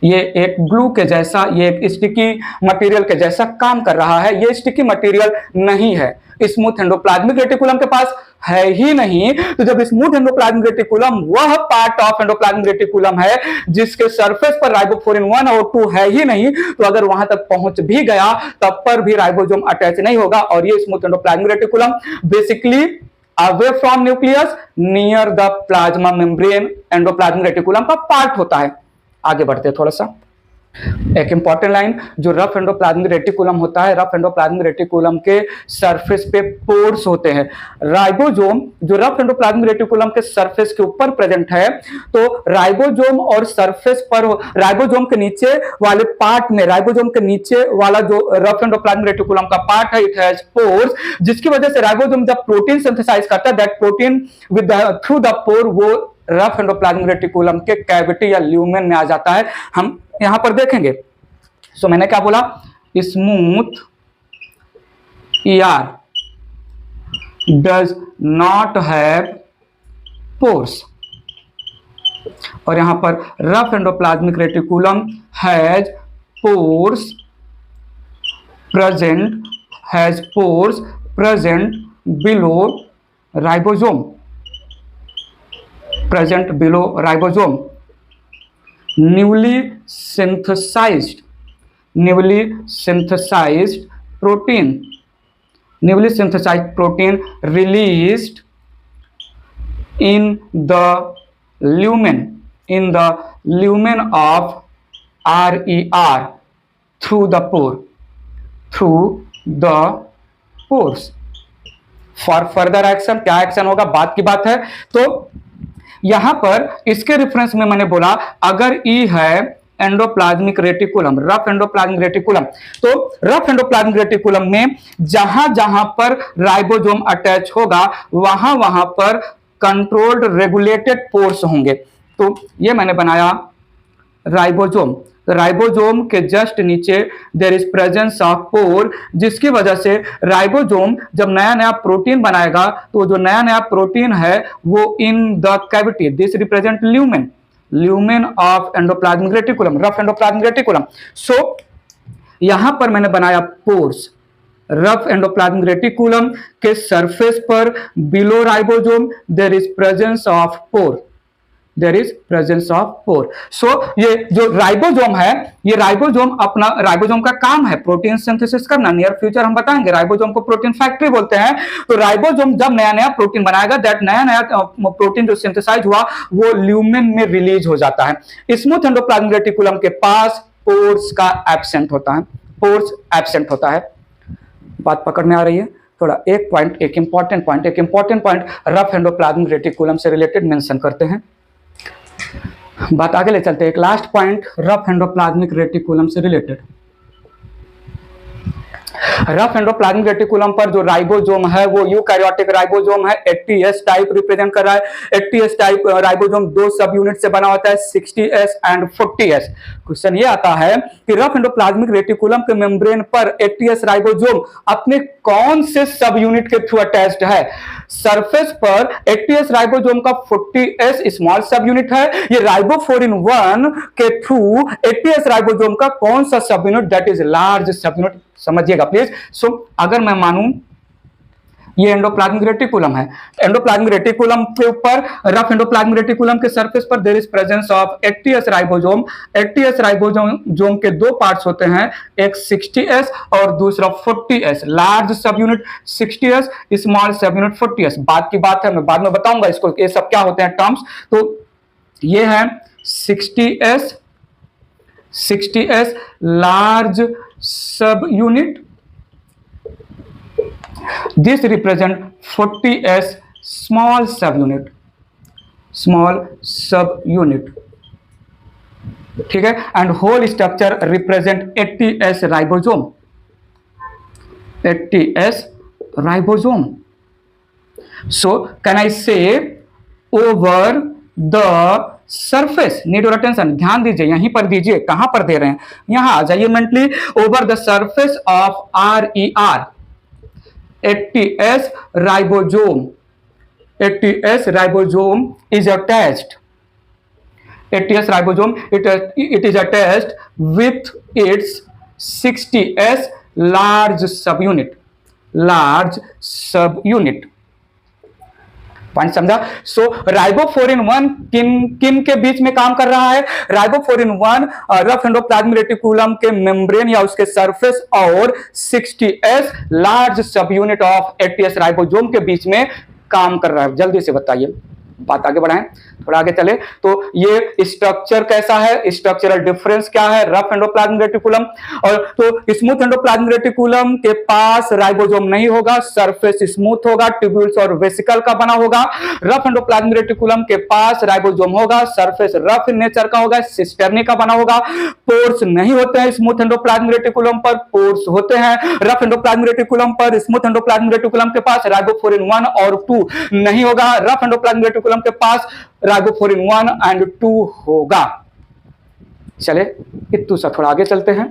ये एक ग्लू के जैसा, ये एक स्टिकी मटेरियल के जैसा काम कर रहा है। ये स्टिकी मटेरियल नहीं है, स्मूथ एंडोप्लाज्मिक रेटिकुलम के पास है ही नहीं। तो जब स्मूथ एंडोप्लाज्मिक रेटिकुलम वह पार्ट ऑफ एंडोप्लाज्मिक रेटिकुलम है जिसके सरफेस पर राइबोफोरिन 1 और 2 है ही नहीं, तो अगर वहां तक पहुंच भी गया तब पर भी राइबोसोम अटैच नहीं होगा। और ये smooth endoplasmic reticulum basically away from nucleus near the plasma membrane endoplasmic reticulum का पार्ट होता है। आगे बढ़ते हैं थोड़ा सा। एक इंपॉर्टेंट लाइन, जो रफ एंडोप्लाज्मिक रेटिकुलम होता है, रफ एंडोप्लाज्मिक रेटिकुलम के सरफेस पे पोर्स होते हैं। राइबोसोम जो रफ एंडोप्लाज्मिक रेटिकुलम के सरफेस के ऊपर प्रेजेंट है, तो राइबोसोम और सरफेस पर राइबोसोम के नीचे वाले पार्ट में, राइबोसोम के नीचे वाला जो रफ एंडोप्लाज्मिक रेटिकुलम का पार्ट है, इट हैज पोर्स, जिसकी वजह से राइबोसोम जब प्रोटीन सिंथेसाइज करता है, that protein with through the pore वो रफ एंडोप्लाज्मिक रेटिकुलम के कैविटी या ल्यूमेन में आ जाता है। हम यहां पर देखेंगे। सो मैंने क्या बोला, smooth ER does not have pores, और यहां पर rough endoplasmic reticulum has pores present below ribosome, present below ribosome। newly synthesized protein released in the lumen of RER through the pores for further action। क्या action होगा बात की बात है। तो यहां पर इसके रेफरेंस में मैंने बोला, अगर E है endoplasmic reticulum, rough endoplasmic reticulum, तो रफ एंडोप्लाज्मिक रेटिकुलम में जहां जहां पर राइबोसोम अटैच होगा वहां वहां पर कंट्रोल्ड रेगुलेटेड पोर्स होंगे। तो ये मैंने बनाया राइबोसोम, राइबोसोम के जस्ट नीचे there is presence of pore, जिसकी वजह से राइबोसोम जब नया नया प्रोटीन बनाएगा तो जो नया नया प्रोटीन है वो in the cavity, this represent lumen of endoplasmic reticulum, rough endoplasmic reticulum. So यहां पर मैंने बनाया पोर्स, रफ एंडोप्लाज्मिक रेटिकुलम के सरफेस पर below ribosome there is presence of pore, there is presence of pore. So ये जो ribosome है, ये राइबोसोम अपना, राइबोसोम का काम है प्रोटीन सिंथेसिस करना। नियर फ्यूचर हम बताएंगे राइबोसोम को प्रोटीन फैक्ट्री बोलते हैं। तो राइबोसोम जब नया नया प्रोटीन बनाएगा, दैट नया नया प्रोटीन जो सिंथेसाइज हुआ वो ल्यूमेन में रिलीज हो जाता है। स्मूथ एंडोप्लाज्मिक रेटिकुलम के पास पोर्स का एब्सेंट होता है, पोर्स एब्सेंट होता है। बात पकड़ में आ रही है? थोड़ा एक पॉइंट, एक important point rough endoplasmic reticulum से रिलेटेड मेंशन करते हैं। बात आगे ले चलते हैं। एक last point rough endoplasmic reticulum से रिलेटेड। रफ एंडोप्लाज्मिक रेटिकुलम पर जो राइबोसोम है वो यूकैरियोटिक राइबोसोम है, 80S टाइप रिप्रेजेंट कर रहा है। 80S टाइप राइबोसोम दो सब यूनिट से बना होता है, 60S एंड 40S। क्वेश्चन ये आता है कि रफ एंडोप्लाज्मिक रेटिकुलम के मेम्ब्रेन पर 80S राइबोसोम अपने कौन से सब यूनिट के थ्रू अटैच्ड है? सरफेस पर 80s राइबोसोम का 40s स्मॉल सब यूनिट है। ये राइबोफोरिन 1 के थ्रू 80s राइबोसोम का कौन सा subunit, that is large subunit, समझिएगा प्लीज। सो अगर मैं मानूं ये एंडोप्लाज्मिक रेटिकुलम है, एंडोप्लाज्मिक रेटिकुलम के ऊपर, रफ एंडोप्लाज्मिक रेटिकुलम के सरफेस पर there is presence of 80s ribosome. 80s ribosome के दो पार्ट्स होते हैं, एक 60s और दूसरा 40s। लार्ज सब यूनिट 60s, स्मॉल सब यूनिट 40s। बात की बात है, मैं बाद में बताऊंगा इसको ये सब क्या होते हैं टर्म्स। तो ये है 60s large subunit, this represent 40s small subunit, ठीक है। And whole structure represent 80s ribosome, 80s ribosome. So can I say over the surface, need your attention, ध्यान दीजिए यहीं पर दीजिए, कहां पर दे रहे हैं, यहां आ जाइए mentally. Over the surface of RER 80s ribosome, 80s ribosome is attached, 80s ribosome it is attached with its 60s large subunit, point समझा। सो राइबोफोरिन 1 किन के बीच में काम कर रहा है, राइबोफोरिन 1 रफ एंडोप्लाज्मिक रेटिकुलम के मेम्ब्रेन या उसके सरफेस और 60s लार्ज सब यूनिट ऑफ 80s राइबोसोम के बीच में काम कर रहा है। जल्दी से बताइए, बात आगे बढ़ाएं, थोड़ा आगे चले। तो ये स्ट्रक्चर कैसा है, स्ट्रक्चरल डिफरेंस क्या है रफ एंडोप्लाज्मिक रेटिकुलम और तो स्मूथ एंडोप्लाज्मिक रेटिकुलम के पास राइबोसोम नहीं होगा, सरफेस स्मूथ होगा, ट्यूब्यूल्स और वेसिकल का बना होगा। रफ एंडोप्लाज्मिक रेटिकुलम के पास राइबोसोम होगा, सरफेस रफ इन नेचर का होगा, सिस्टर्नी का बना होगा। पोर्स नहीं होते हैं स्मूथ एंडोप्लाज्मिक रेटिकुलम पर, पोर्स होते हैं रफ एंडोप्लाज्मिक रेटिकुलम पर। स्मूथ एंडोप्लाज्मिक रेटिकुलम के पास राइबोफोरिन 1 और 2 नहीं होगा, रफ एंडोप्लाज्मिक रेटिकुलम के पास राइबोफोरिन 1 एंड 2 होगा। चले इतू सा थोड़ा आगे चलते हैं,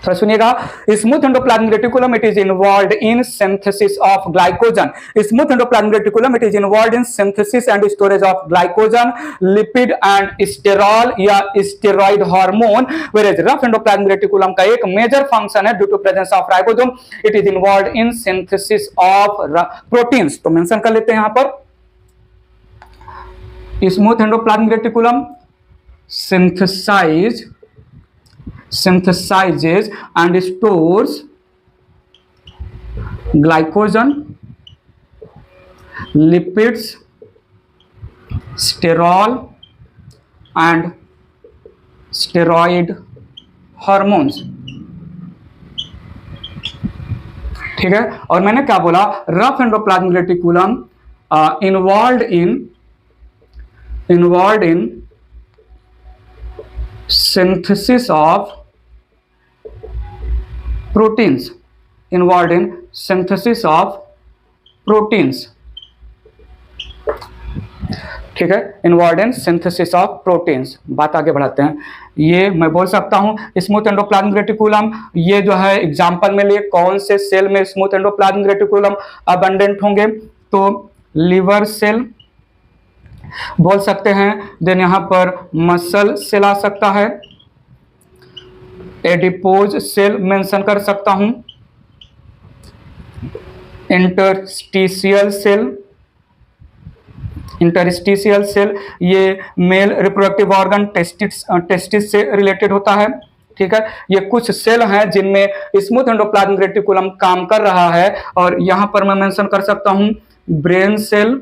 थोड़ा सुनिएगा। Smooth endoplasmic reticulum it is involved in synthesis of glycogen, smooth endoplasmic reticulum it is involved in synthesis and storage of glycogen, lipid and sterol या steroid hormone. Whereas rough endoplasmic reticulum का एक major function है due to presence of ribosome, it is involved in synthesis of proteins. तो mention कर लेते हैं यहां पर, smooth endoplasmic reticulum synthesizes and stores glycogen, lipids, sterol and steroid hormones, ठीक है। और मैंने क्या बोला, rough endoplasmic reticulum involved in synthesis of proteins, involved in synthesis of proteins, ठीक है, involve in synthesis of proteins. बात आगे बढ़ाते हैं। ये मैं बोल सकता हूं स्मूथ एंडोप्लाज्मिक रेटिकुलम, ये जो है एग्जांपल में लिए कौन से सेल में स्मूथ एंडोप्लाज्मिक रेटिकुलम अबंडेंट होंगे, तो लिवर सेल बोल सकते हैं, देन यहां पर मसल सेल आ सकता है, एडिपोज सेल मेंशन कर सकता हूं, इंटरस्टिशियल सेल, ये मेल रिप्रोडक्टिव ऑर्गन टेस्टिस से रिलेटेड होता है, ठीक है। ये कुछ सेल हैं जिनमें स्मूथ एंडोप्लाज्मिक रेटिकुलम काम कर रहा है। और यहां पर मैं मेंशन कर सकता हूं brain cell,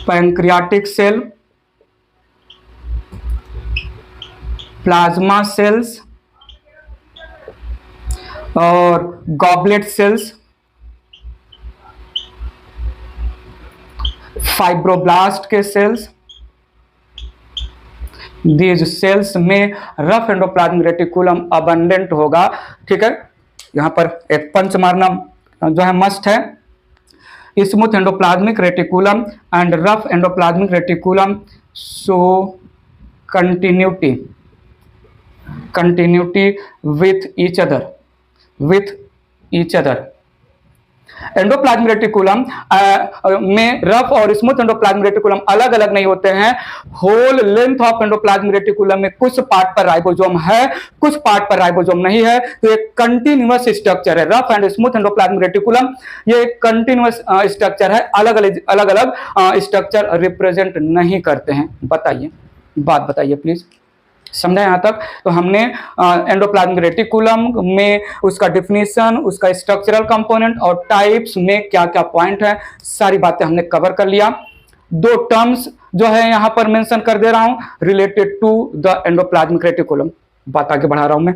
pancreatic cell, plasma cells और गॉबलेट सेल्स, फाइब्रोब्लास्ट के सेल्स। दीज सेल्स में रफ एंडोप्लाज्मिक रेटिकुलम अबंडेंट होगा, ठीक है। यहां पर एक पंच मारना जो है मस्ट है। Smooth endoplasmic reticulum and rough endoplasmic reticulum show continuity with each other, endoplasmic reticulum में रफ और स्मूथ एंडोप्लाज्मिक रेटिकुलम अलग अलग नहीं होते हैं। Whole length of endoplasmic reticulum में कुछ पार्ट पर राइबोसोम है, कुछ पार्ट पर राइबोसोम नहीं है। तो एक कंटिन्यूअस स्ट्रक्चर है rough and smooth endoplasmic reticulum, ये एक कंटिन्यूअस स्ट्रक्चर है, अलग अलग स्ट्रक्चर रिप्रेजेंट नहीं करते हैं। बताइए, बात बताइए प्लीज, समझा यहाँ तक? तो हमने एंडोप्लाज्मिक रेटिकुलम में उसका डिफिनीशन, उसका स्ट्रक्चरल कंपोनेंट और टाइप्स में क्या क्या पॉइंट है, सारी बातें हमने कवर कर लिया। दो टर्म्स जो है यहाँ पर मेंशन कर दे रहा हूं related to the endoplasmic reticulum. बात आगे बढ़ा रहा हूं मैं।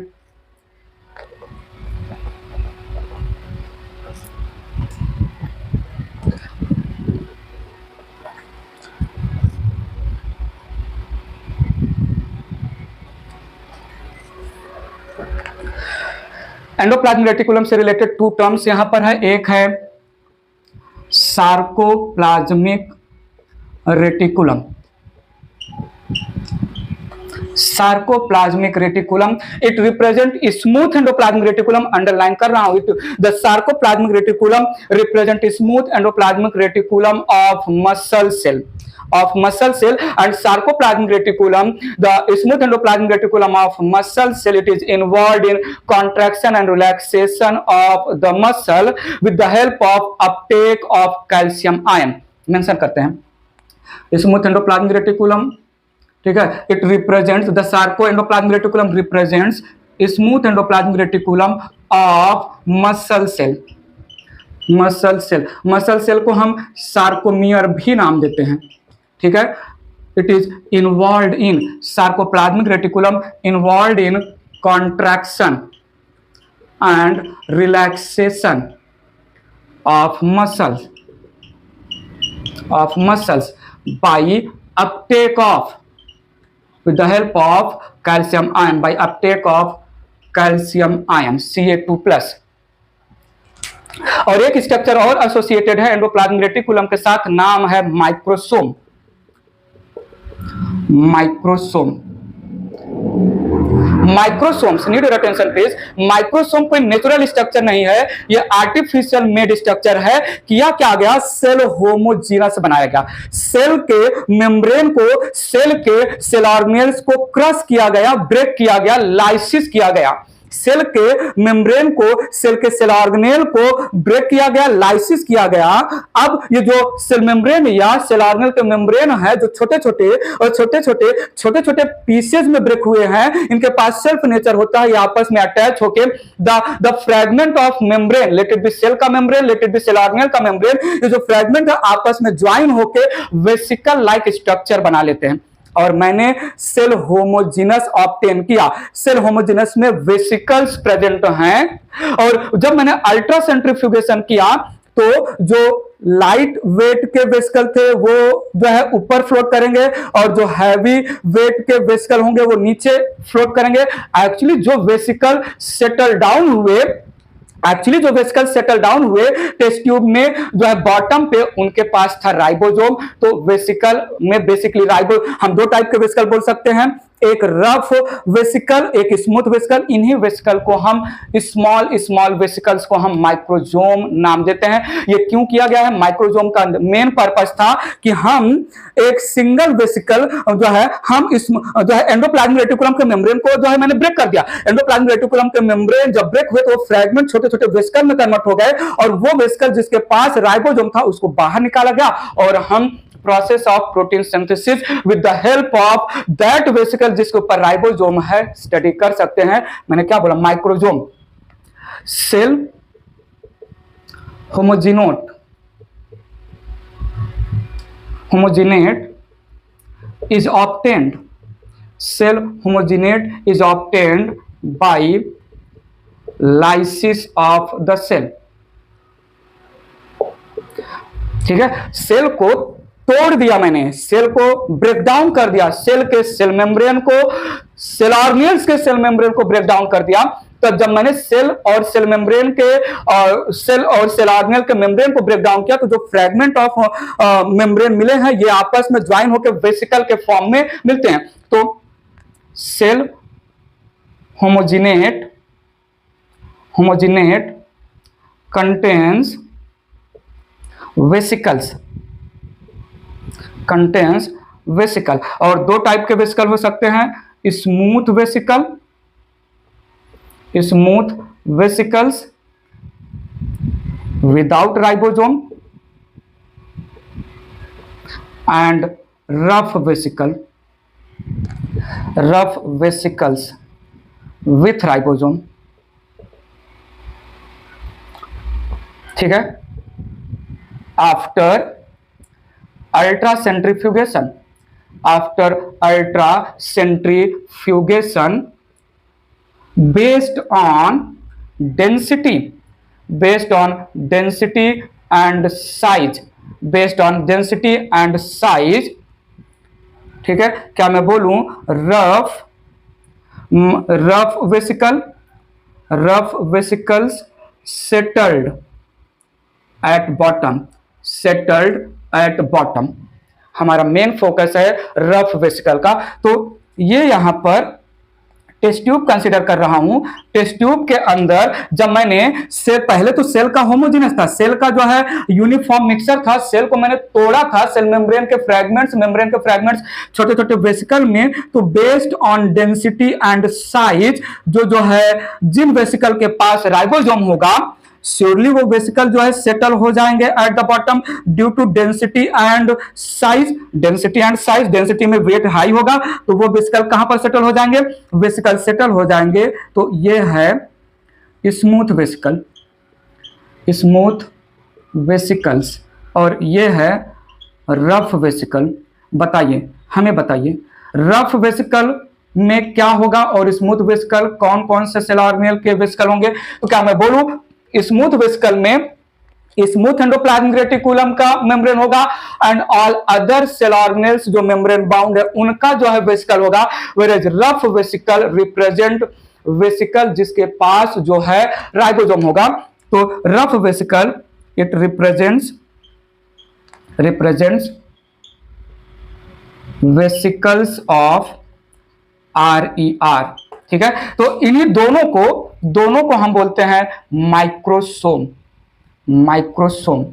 एंडोप्लाज्मिक रेटिकुलम से रिलेटेड टू टर्म्स यहां पर है, एक है sarcoplasmic reticulum. Sarcoplasmic reticulum it represent smooth endoplasmic reticulum, underline कर रहा हूं। The sarcoplasmic reticulum represent smooth endoplasmic reticulum of muscle cell and sarcoplasmic reticulum, the smooth endoplasmic reticulum of muscle cell, it is involved in contraction and relaxation of the muscle with the help of uptake of calcium ion। Mention करते हैं smooth endoplasmic reticulum, ठीक है, it represents the sarco endoplasmic reticulum represents smooth endoplasmic reticulum of muscle cell. Muscle cell को हम sarcomere भी नाम देते हैं, ठीक है। It is involve in sarcoplasmic reticulum involve in contraction and relaxation of muscles by uptake of with the help of calcium ion, by uptake of calcium ion Ca2+। और एक स्ट्रक्चर और एसोसिएटेड है एंडोप्लाज्मिक रेटिकुलम के साथ, नाम है microsome. Microsomes need your attention please. Microsome कोई natural structure नहीं है, ये आर्टिफिशियल मेड स्ट्रक्चर है। किया क्या गया, सेल होमोजीनस बनाया गया। सेल के मेम्ब्रेन को, सेल के सेल ऑर्गेनेल्स को क्रश किया गया, ब्रेक किया गया, लाइसिस किया गया। सेल के मेम्ब्रेन को, सेल के सेल ऑर्गेनेल को ब्रेक किया गया, लाइसिस किया गया। अब ये जो सेल मेम्ब्रेन या सेल ऑर्गेनेल के मेम्ब्रेन है, जो छोटे छोटे पीसेस में ब्रेक हुए हैं, इनके पास सेल्फ नेचर होता है, ये आपस में अटैच होके the fragment of membrane, let it be cell का membrane, let it be cell organelle का मेम्ब्रेन, ये जो फ्रेगमेंट है आपस में ज्वाइन होके वेसिकल लाइक स्ट्रक्चर बना लेते हैं। और मैंने सेल होमोजीनस ऑब्टेन किया। सेल होमोजीनस में वेसिकल्स प्रेजेंट हैं, और जब मैंने अल्ट्रा सेंट्रीफ्यूगेशन किया तो जो लाइट वेट के वेसिकल थे वो जो है ऊपर फ्लोट करेंगे, और जो हैवी वेट के वेसिकल होंगे वो नीचे फ्लोट करेंगे। एक्चुअली जो वेसिकल सेटल डाउन हुए टेस्ट ट्यूब में, जो है बॉटम पे उनके पास था राइबोसोम। तो वेसिकल में बेसिकली हम दो टाइप के वेसिकल बोल सकते हैं, एक रफ वेसिकल, एक स्मूथ वेसिकल। इन्हीं वेसिकल को हम स्मॉल वेसिकल्स को हम माइक्रोजोम नाम देते हैं। ये क्यों किया गया है, माइक्रोजोम का मेन पर्पस था कि हम एक सिंगल वेसिकल जो है, हम जो है एंडोप्लाज्मिक रेटिकुलम के मेम्ब्रेन को जो है मैंने ब्रेक कर दिया। एंडोप्लाज्मिक रेटिकुलम के मेम्ब्रेन जब ब्रेक हुए तो वो फ्रेगमेंट छोटे छोटे वेसिकल में कन्वर्ट हो गए, और वो वेसिकल जिसके पास राइबोसोम था उसको बाहर निकाला गया, और हम process of protein synthesis with the help of that vesicle जिसके ऊपर राइबोसोम है स्टडी कर सकते हैं। मैंने क्या बोला, microsome. Cell homogenate is obtained by lysis of the cell। ठीक है, सेल को तोड़ दिया मैंने, सेल को ब्रेक डाउन कर दिया, सेल के सेल मेम्ब्रेन को, सेल ऑर्गेनेल्स के सेल मेम्ब्रेन को ब्रेक डाउन कर दिया। तब जब मैंने सेल और सेल मेम्ब्रेन के सेल और सेल ऑर्गेनेल के मेम्ब्रेन को ब्रेक डाउन किया, तो जो फ्रेगमेंट ऑफ मेम्ब्रेन मिले हैं ये आपस में ज्वाइन होकर वेसिकल के फॉर्म में मिलते हैं। तो cell homogenate contains vesicles, contains vesicle. और दो टाइप के वेसिकल हो सकते हैं, smooth vesicle, smooth vesicles without ribosome, and rough vesicle, rough vesicles with ribosome. ठीक है। After ultra centrifugation, after ultra centrifugation based on density, based on density and size, based on density and size। ठीक है, क्या मैं बोलूं, rough vesicle, rough vesicles settled at bottom, settled at bottom. हमारा main focus है rough vesicle का। तो ये यहां पर टेस्ट ट्यूब कंसीडर कर रहा हूं। टेस्ट ट्यूब के अंदर जब मैंने सेल, पहले तो सेल का होमोजेनस था, सेल का जो है यूनिफॉर्म मिक्सचर था, सेल को मैंने तोड़ा था, सेल मेम्ब्रेन के फ्रैगमेंट्स छोटे छोटे वेसिकल में। तो based on density and size, जो है जिन वेसिकल के पास राइबोसोम होगा, श्योरली वो वेसिकल जो है सेटल हो जाएंगे at the bottom due to density and size. Density and size, density में वेट हाई होगा तो वो वेसिकल कहां पर सेटल हो जाएंगे, वेसिकल सेटल हो जाएंगे। तो ये है स्मूथ वेसिकल, स्मूथ वेसिकल्स, और ये है रफ वेसिकल। बताइए, हमें बताइए रफ वेसिकल में क्या होगा और स्मूथ वेसिकल कौन कौन से सेल ऑर्गेनेल के वेसिकल होंगे। तो क्या मैं बोलूं, स्मूथ वेसिकल में स्मूथ एंडोप्लाज्मिक रेटिकुलम का मेम्ब्रेन होगा and all other cell organelles जो मेम्ब्रेन बाउंड है उनका जो है वेसिकल होगा। Whereas rough vesicle represent vesicle जिसके पास जो है राइबोसोम होगा। तो rough vesicle it represents vesicles of RER। ठीक है, तो इन्हीं दोनों को हम बोलते हैं माइक्रोसोम, माइक्रोसोम।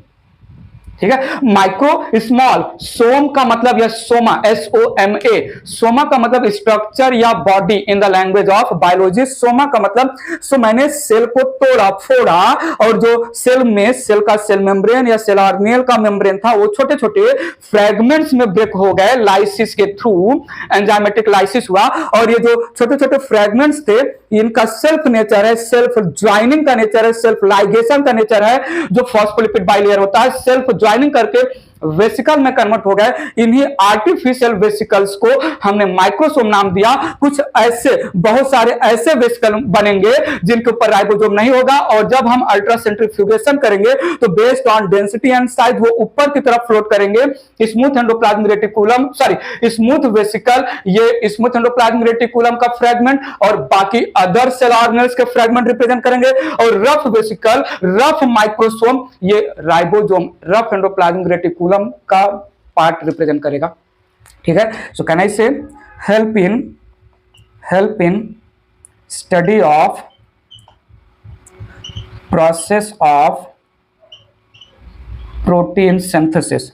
ठीक है, माइक्रो स्मॉल, सोम का मतलब या सोमा, SOMA, सोमा का मतलब स्ट्रक्चर या body in the language of biology. Soma का मतलब, सो मैंने सेल को तोड़ा फोड़ा और जो सेल में सेल का सेल मेम्ब्रेन या सेल ऑर्गेनेल का मेम्ब्रेन था वो छोटे छोटे फ्रैगमेंट्स में ब्रेक हो गए लाइसिस के थ्रू, एंजाइमेटिक लाइसिस हुआ। और ये जो छोटे छोटे फ्रैगमेंट्स थे इनका सेल्फ नेचर है, सेल्फ ज्वाइनिंग का नेचर है, सेल्फ लाइगेशन का नेचर है। जो फॉस्फोलिपिड बाइलेयर होता है सेल्फ ज्वाइनिंग करके वेसिकल में कन्वर्ट हो गए। इन्हीं आर्टिफिशियल वेसिकल्स को हमने माइक्रोसोम नाम दिया। कुछ ऐसे, बहुत सारे ऐसे वेसिकल बनेंगे जिनके ऊपर राइबोसोम नहीं होगा, और जब हम अल्ट्रा सेंट्रीफ्यूगेशन करेंगे तो based on density and size वो ऊपर की तरफ फ्लोट करेंगे। Smooth endoplasmic reticulum, sorry smooth vesicle, ये स्मूथ एंडोप्लाज्मिक रेटिकुलम का फ्रैगमेंट और बाकी अदर सेल ऑर्गेनेल्स के फ्रैगमेंट रिप्रेजेंट करेंगे। और रफ वेसिकल, रफ माइक्रोसोम, ये राइबोसोम, रफ एंडोप्लाज्मिक रेटिकुलम का पार्ट रिप्रेजेंट करेगा। ठीक है, so can I say help in study of process of protein synthesis,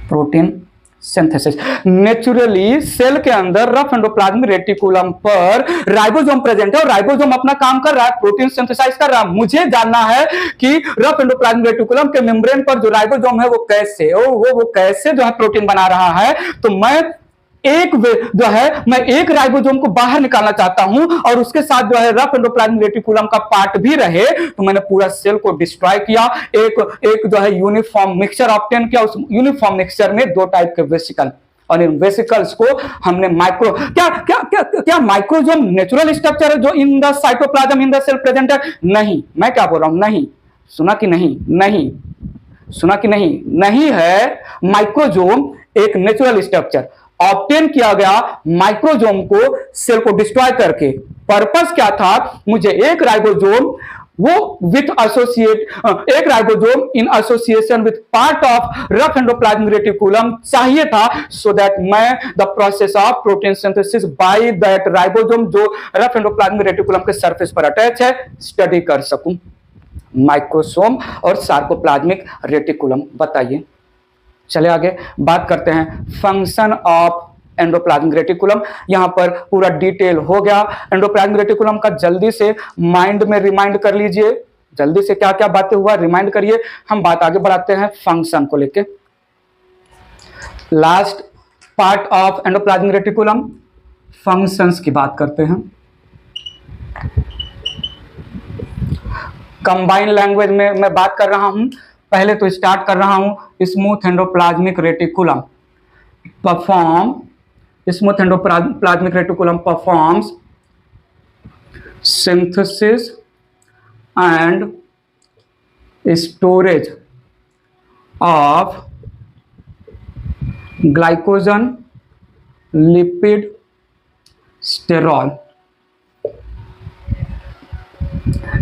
protein synthesis. Naturally cell के अंदर रफ एंडोप्लाज्मिक रेटिकुलम पर राइबोसोम प्रेजेंट है और राइबोसोम अपना काम कर रहा है, प्रोटीन सिंथेसाइज कर रहा है। मुझे जानना है कि रफ एंडोप्लाज्मिक रेटिकुलम के मेम्ब्रेन पर जो राइबोसोम है वो कैसे वो कैसे जो है प्रोटीन बना रहा है। तो मैं एक राइबोसोम को बाहर निकालना चाहता हूं और उसके साथ जो है रफ एंडोप्लाज्मिक रेटिकुलम का पार्ट भी रहे। तो मैंने पूरा सेल को डिस्ट्रॉय किया, एक जो है यूनिफॉर्म मिक्सचर ऑब्टेन किया। उस यूनिफॉर्म मिक्सचर में दो टाइप के वेसिकल, और इन वेसिकल्स को हमने माइक्रो, क्या माइक्रोसोम नेचुरल स्ट्रक्चर है जो in the cytoplasm in the cell present है? नहीं। मैं क्या बोल रहा हूं? नहीं। सुना कि नहीं? सुना कि नहीं है। माइक्रोसोम एक नेचुरल स्ट्रक्चर ऑब्टेन किया गया माइक्रोसोम को सेल को डिस्ट्रॉय करके। पर्पस क्या था? मुझे एक राइबोसोम एक ribosome in association with part of rough endoplasmic reticulum चाहिए था, सो दैट मैं the process of protein synthesis by that ribosome जो रफ एंडोप्लाज्मिक रेटिकुलम के सरफेस पर अटैच है स्टडी कर सकूं। माइक्रोसोम और सार्कोप्लाज्मिक रेटिकुलम। बताइए, चले आगे बात करते हैं फंक्शन ऑफ एंडोप्लाज्मिक रेटिकुलम। यहाँ पर पूरा डिटेल हो गया एंडोप्लाज्मिक रेटिकुलम का। जल्दी से माइंड में रिमाइंड कर लीजिए, जल्दी से क्या क्या बातें हुआ रिमाइंड करिए। हम बात आगे बढ़ाते हैं फंक्शन को लेके। Last part of endoplasmic reticulum, functions की बात करते हैं। कंबाइंड लैंग्वेज में मैं बात कर रहा हूं। पहले तो स्टार्ट कर रहा हूं smooth endoplasmic reticulum performs synthesis and storage of glycogen, lipid, sterol.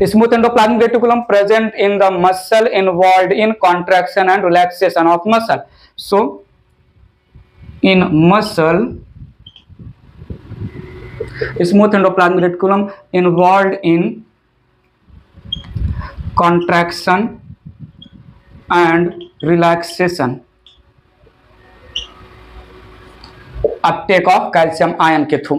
Smooth endoplasmic reticulum present in the muscle involved in contraction and relaxation of muscle. So, in muscle, smooth endoplasmic reticulum involved in contraction and relaxation, Uptake of calcium ion के through.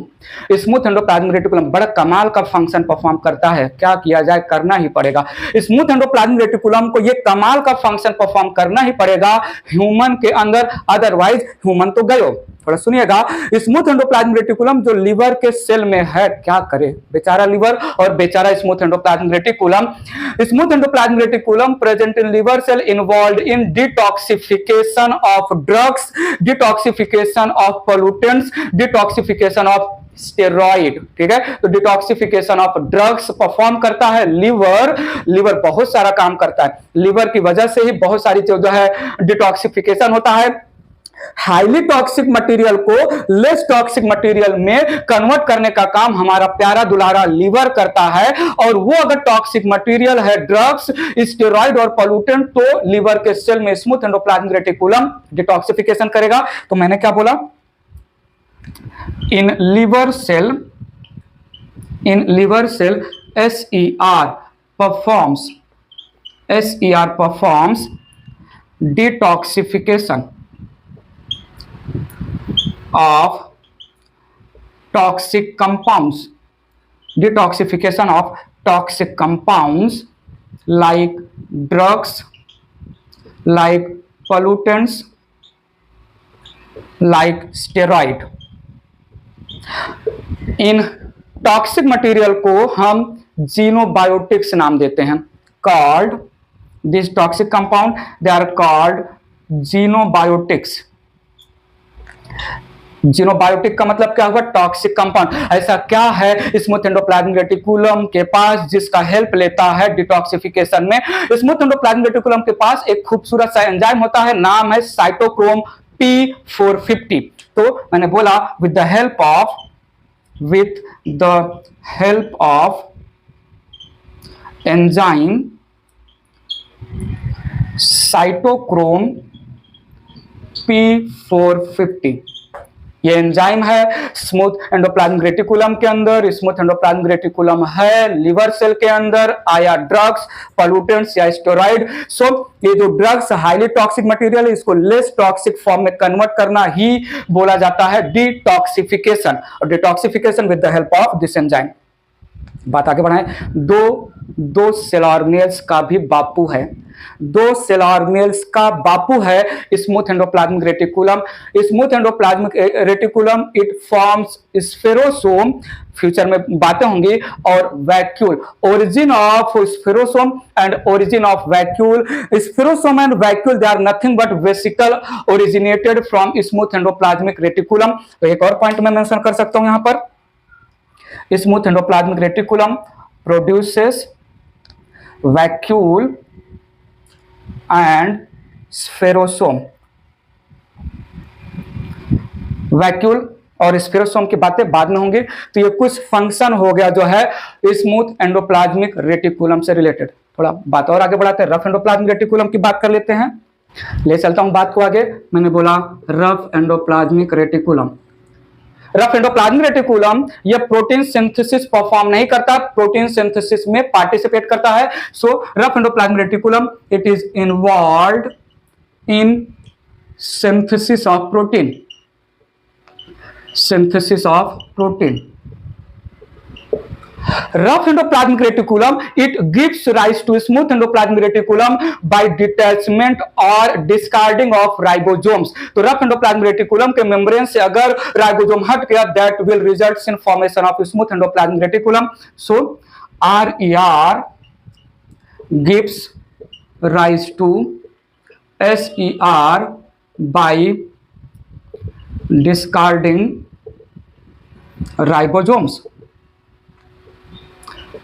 Smooth endoplasmic reticulum बड़ा कमाल का function perform करता है। क्या किया जाए, करना ही पड़ेगा। स्मूथ एंडोप्लाज्मिक रेटिकुलम को ये कमाल का फंक्शन परफॉर्म करना ही पड़ेगा ह्यूमन के अंदर, अदरवाइज ह्यूमन तो गयो। थोड़ा सुनिएगा, स्मूथ एंडोप्लाज्मिक रेटिकुलम जो लिवर के सेल में है, क्या करे बेचारा लिवर और बेचारा smooth endoplasmic reticulum. Smooth endoplasmic reticulum present in liver cell involved in detoxification of drugs, detoxification of pollutants, detoxification of steroid. ठीक है, तो डिटॉक्सिफिकेशन ऑफ ड्रग्स परफॉर्म करता है लिवर। लिवर बहुत सारा काम करता है, लिवर की वजह से ही बहुत सारी जो है डिटॉक्सिफिकेशन होता है। हाईली टॉक्सिक मटेरियल को लेस टॉक्सिक मटेरियल में कन्वर्ट करने का काम हमारा प्यारा दुलारा लिवर करता है। और वो अगर टॉक्सिक मटेरियल है ड्रग्स, स्टेरॉइड और पोल्यूटेंट, तो लिवर के सेल में स्मूथ एंडोप्लाज्मिक रेटिकुलम डिटॉक्सिफिकेशन करेगा। तो मैंने क्या बोला, in liver cell SER performs detoxification of toxic compounds like drugs, like pollutants, like steroid। इन टॉक्सिक मटेरियल को हम जीनोबायोटिक्स नाम देते हैं। Called this toxic compound, they are called xenobiotics. Xenobiotic का मतलब क्या हुआ, टॉक्सिक कंपाउंड। ऐसा क्या है स्मूथ एंडोप्लाज्मिक रेटिकुलम के पास जिसका हेल्प लेता है डिटॉक्सिफिकेशन में। स्मूथ एंडोप्लाज्मिक रेटिकुलम के पास एक खूबसूरत सा एंजाइम होता है, नाम है साइटोक्रोम P450। तो मैंने बोला with the help of enzyme cytochrome P450। ये एंजाइम है स्मूथ एंडोप्लाज्मिक रेटिकुलम के अंदर। स्मूथ एंडोप्लाज्मिक रेटिकुलम है लिवर सेल के अंदर, आया ड्रग्स, पोल्यूटेंट्स या स्टेरॉइड। सो ये जो ड्रग्स हाईली टॉक्सिक मटेरियल है, इसको लेस टॉक्सिक फॉर्म में कन्वर्ट करना ही बोला जाता है डिटॉक्सिफिकेशन। और detoxification with the help of this enzyme. बात आगे बढ़ाएं। दो सेल ऑर्गेनेल्स का भी बापू है, दो सेल ऑर्गेनेल्स का बापू है smooth endoplasmic reticulum. Smooth endoplasmic reticulum it forms spherosome, future में बातें होंगी, और vacuole. Origin of spherosome and origin of vacuole. Spherosome and vacuole they are nothing but vesicle originated from smooth endoplasmic reticulum. तो एक और point मैं mention कर सकता हूं यहां पर, smooth endoplasmic reticulum produces vacuole and spherosome. Vacuole और स्फेरोसोम की बातें बाद में होंगी। तो ये कुछ फंक्शन हो गया जो है स्मूथ एंडोप्लाज्मिक रेटिकुलम से रिलेटेड। थोड़ा बात और आगे बढ़ाते हैं, रफ एंडोप्लाज्मिक रेटिकुलम की बात कर लेते हैं। ले चलता हूं बात को आगे। मैंने बोला rough endoplasmic reticulum. Rough endoplasmic reticulum ये प्रोटीन सिंथेसिस परफॉर्म नहीं करता, प्रोटीन सिंथेसिस में पार्टिसिपेट करता है। सो rough endoplasmic reticulum it is involved in synthesis of protein, synthesis of protein. Rough endoplasmic reticulum, it gives rise to smooth endoplasmic reticulum by detachment or discarding of ribosomes. तो rough endoplasmic reticulum के membrane से अगर ribosome हट गया, that will result in formation of smooth endoplasmic reticulum. So RER gives rise to SER by discarding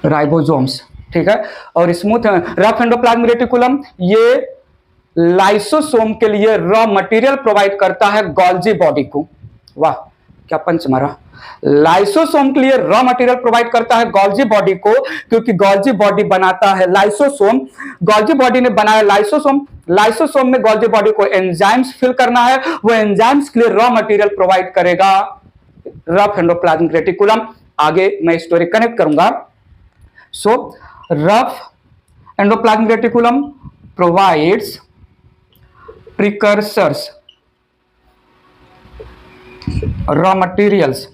ribosomes, ठीक है। और smooth rough endoplasmic reticulum ये लाइसोसोम के लिए रॉ मटेरियल प्रोवाइड करता है गोल्जी बॉडी को। वाह क्या पंच मारा। लाइसोसोम के लिए रॉ मटेरियल प्रोवाइड करता है गोल्जी बॉडी को, क्योंकि गोल्जी बॉडी बनाता है लाइसोसोम। गोल्जी बॉडी ने बनाया लाइसोसोम, लाइसोसोम में गोल्जी बॉडी को एंजाइम्स फिल करना है, वो एंजाइम्स के लिए रॉ मटेरियल प्रोवाइड करेगा रफ एंडोप्लाज्मिक रेटिकुलम। आगे मैं स्टोरी कनेक्ट करूंगा। सो rough endoplasmic reticulum provides precursors raw materials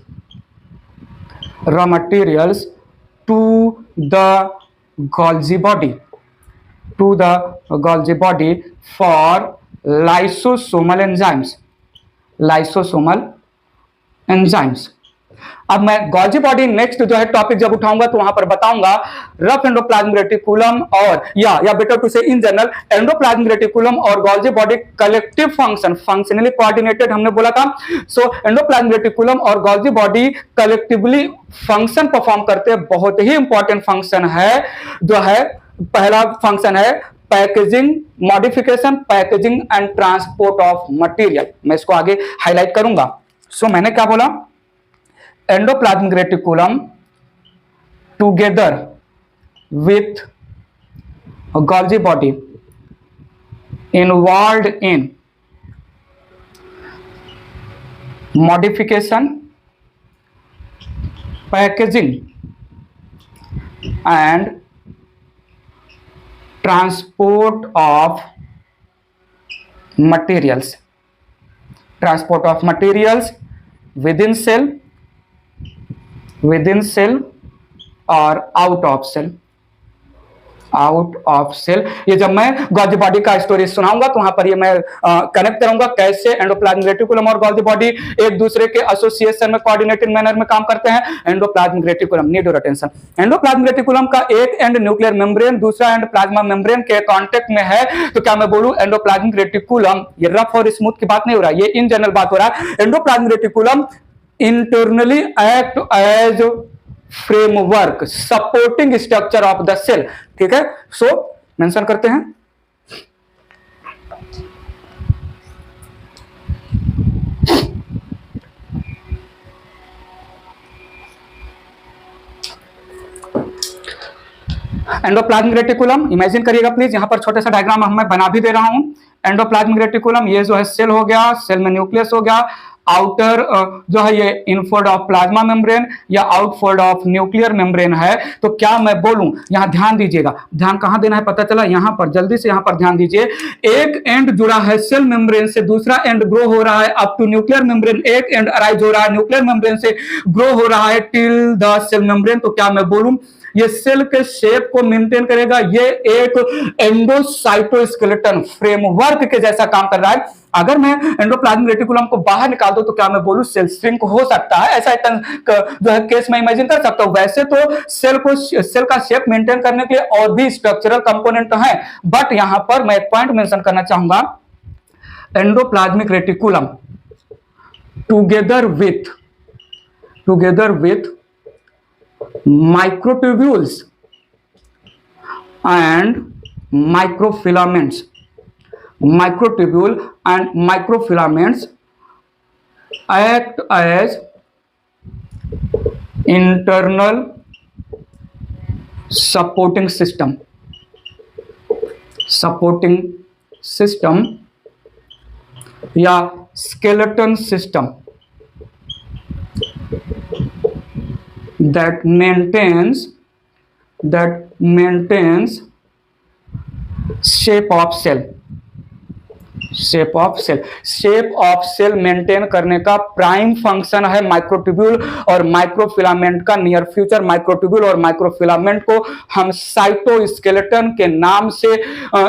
to the Golgi body, for lysosomal enzymes. अब मैं गोल्जी बॉडी नेक्स्ट जो है टॉपिक जब उठाऊंगा तो वहां पर बताऊंगा रफ एंडोप्लाज्मिक रेटिकुलम और या बेटर टू से इन जनरल एंडोप्लाज्मिक रेटिकुलम और Golgi body collective function, functionally coordinated हमने बोला था। सो एंडोप्लाज्मिक रेटिकुलम और Golgi body collectively function perform करते हैं। बहुत ही इंपॉर्टेंट फंक्शन है जो है, पहला फंक्शन है packaging, modification, packaging and transport of material. मैं इसको आगे हाईलाइट करूंगा। सो मैंने क्या बोला, endoplasmic reticulum together with a Golgi body involved in modification, packaging and transport of materials, within cell और आउट ऑफ सेल। ये जब मैं गोल्जी बॉडी का स्टोरी सुनाऊंगा तो वहां पर ये मैं कनेक्ट करूंगा कैसे एंडोप्लाज्मिक रेटिकुलम और गोल्जी बॉडी एक दूसरे के एसोसिएशन में कोऑर्डिनेटेड मैनर में काम करते हैं। Endoplasmic reticulum, need your attention. Endoplasmic reticulum का एक एंड न्यूक्लियर मेम्ब्रेन, दूसरा एंड प्लाज्मा मेम्ब्रेन के कांटेक्ट में है। तो क्या मैं बोलूं एंडोप्लाज्मिक रेटिकुलम, ये रफ और स्मूथ की बात नहीं हो रहा, ये इन जनरल बात हो रहा है। Endoplasmic reticulum internally act as framework supporting structure of the cell, ठीक है। सो मेंशन करते हैं एंडोप्लाज्मिक रेटिकुलम। इमेजिन करिएगा प्लीज, यहां पर छोटा सा डायग्राम मैं बना भी दे रहा हूं। एंडोप्लाज्मिक रेटिकुलम ये जो है सेल हो गया, सेल में न्यूक्लियस हो गया, आउटर जो है ये इनफोल्ड ऑफ प्लाज्मा मेम्ब्रेन या आउटफोल्ड ऑफ न्यूक्लियर मेम्ब्रेन है। तो क्या मैं बोलूं, यहां ध्यान दीजिएगा, ध्यान कहां देना है पता चला, यहां पर जल्दी से यहां पर ध्यान दीजिए। एक एंड जुड़ा है सेल मेम्ब्रेन से, दूसरा एंड ग्रो हो रहा है अप टू न्यूक्लियर मेम्ब्रेन, एक एंड अराइज हो रहा है न्यूक्लियर मेम्ब्रेन से ग्रो हो रहा है टिल द सेल मेम्ब्रेन। तो क्या मैं बोलूं ये सेल के शेप को मेंटेन करेगा, ये एक एंडोसाइटोस्केलेटन फ्रेमवर्क के जैसा काम कर रहा है। अगर मैं एंडोप्लाज्मिक रेटिकुलम को बाहर निकाल दूं तो क्या मैं बोलूं सेल श्रिंक हो सकता है, ऐसा जो है केस में इमेजिन कर सकता हूं। वैसे तो सेल का शेप मेंटेन करने के लिए और भी स्ट्रक्चरल कंपोनेंट हैं, बट यहां पर मैं एक पॉइंट मेंशन करना चाहूंगा, endoplasmic reticulum together with microtubules and microfilaments, microtubule and microfilaments act as internal supporting system या skeleton system that maintains shape of cell। Shape of cell maintain करने का प्राइम फंक्शन है माइक्रोट्यूब्यूल और microfilament का। Near future microtubule और microfilament को हम cytoskeleton के नाम से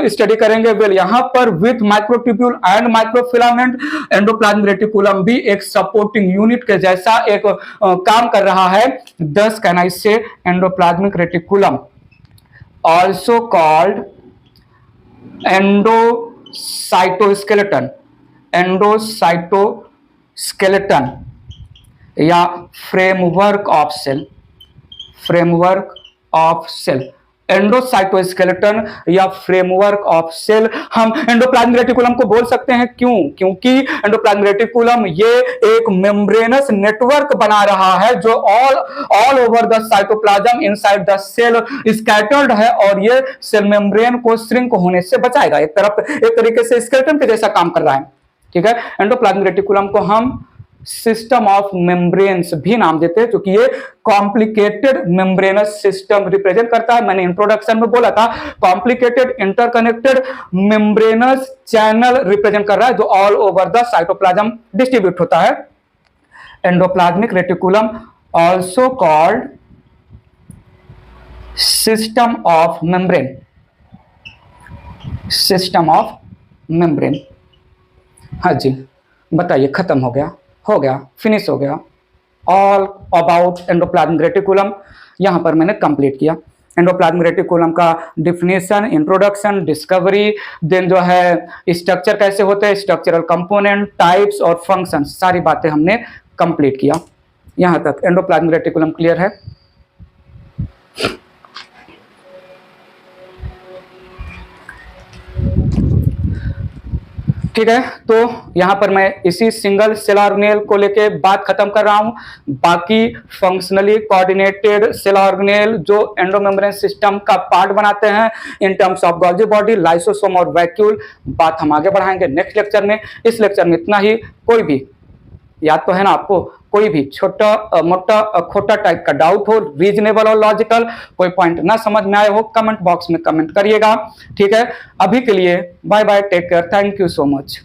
स्टडी करेंगे। वेल यहां पर with microtubule and microfilament endoplasmic reticulum भी एक सपोर्टिंग यूनिट के जैसा एक काम कर रहा है। दस कैन आई से एंडोप्लाज्मिक रेटिकुलम ऑल्सो कॉल्ड एंडोसाइटोस्केलेटन या फ्रेमवर्क ऑफ सेल एंडोसाइटोस्केलेटन या फ्रेमवर्क ऑफ सेल हम एंडोप्लाज्मिक रेटिकुलम को बोल सकते हैं। क्यों? क्योंकि एंडोप्लाज्मिक रेटिकुलम ये एक मेम्ब्रेनस नेटवर्क बना रहा है जो all over the cytoplasm inside the cell scattered है और ये सेल मेम्ब्रेन को श्रिंक होने से बचाएगा। एक तरीके से स्केलेटन के जैसा काम कर रहा है। ठीक है, एंडोप्लाज्मिक रेटिकुलम को हम सिस्टम ऑफ मेम्ब्रेन्स भी नाम देते हैं क्योंकि ये कॉम्प्लिकेटेड मेम्ब्रेनस सिस्टम रिप्रेजेंट करता है। मैंने इंट्रोडक्शन में बोला था complicated interconnected membranous channel represent कर रहा है जो all over the cytoplasm distribute होता है। Endoplasmic reticulum also called system of membrane. हाँ जी, बताइए, खत्म हो गया, फिनिश हो गया। ऑल अबाउट एंडोप्लाज्मिक रेटिकुलम यहां पर मैंने कंप्लीट किया। एंडोप्लाज्मिक रेटिकुलम का डिफिनेशन, इंट्रोडक्शन, डिस्कवरी, देन जो है स्ट्रक्चर कैसे होते हैं, स्ट्रक्चरल कंपोनेंट, टाइप्स और फंक्शन, सारी बातें हमने कंप्लीट किया। यहां तक एंडोप्लाज्मिक रेटिकुलम क्लियर है। ठीक है, तो यहां पर मैं इसी सिंगल सेल ऑर्गेनेल को लेके बात खत्म कर रहा हूं। बाकी फंक्शनली कोऑर्डिनेटेड सेल ऑर्गेनेल जो एंडोमेम्ब्रेन सिस्टम का पार्ट बनाते हैं इन terms of Golgi body, lysosome और वैक्यूल, बात हम आगे बढ़ाएंगे नेक्स्ट लेक्चर में। इस लेक्चर में इतना ही। कोई भी याद तो है ना आपको, कोई भी छोटा मोटा खोटा टाइप का डाउट हो, रीजनेबल और लॉजिकल, कोई पॉइंट ना समझ में आए हो, कमेंट बॉक्स में कमेंट करिएगा। ठीक है, अभी के लिए bye bye, take care, thank you so much.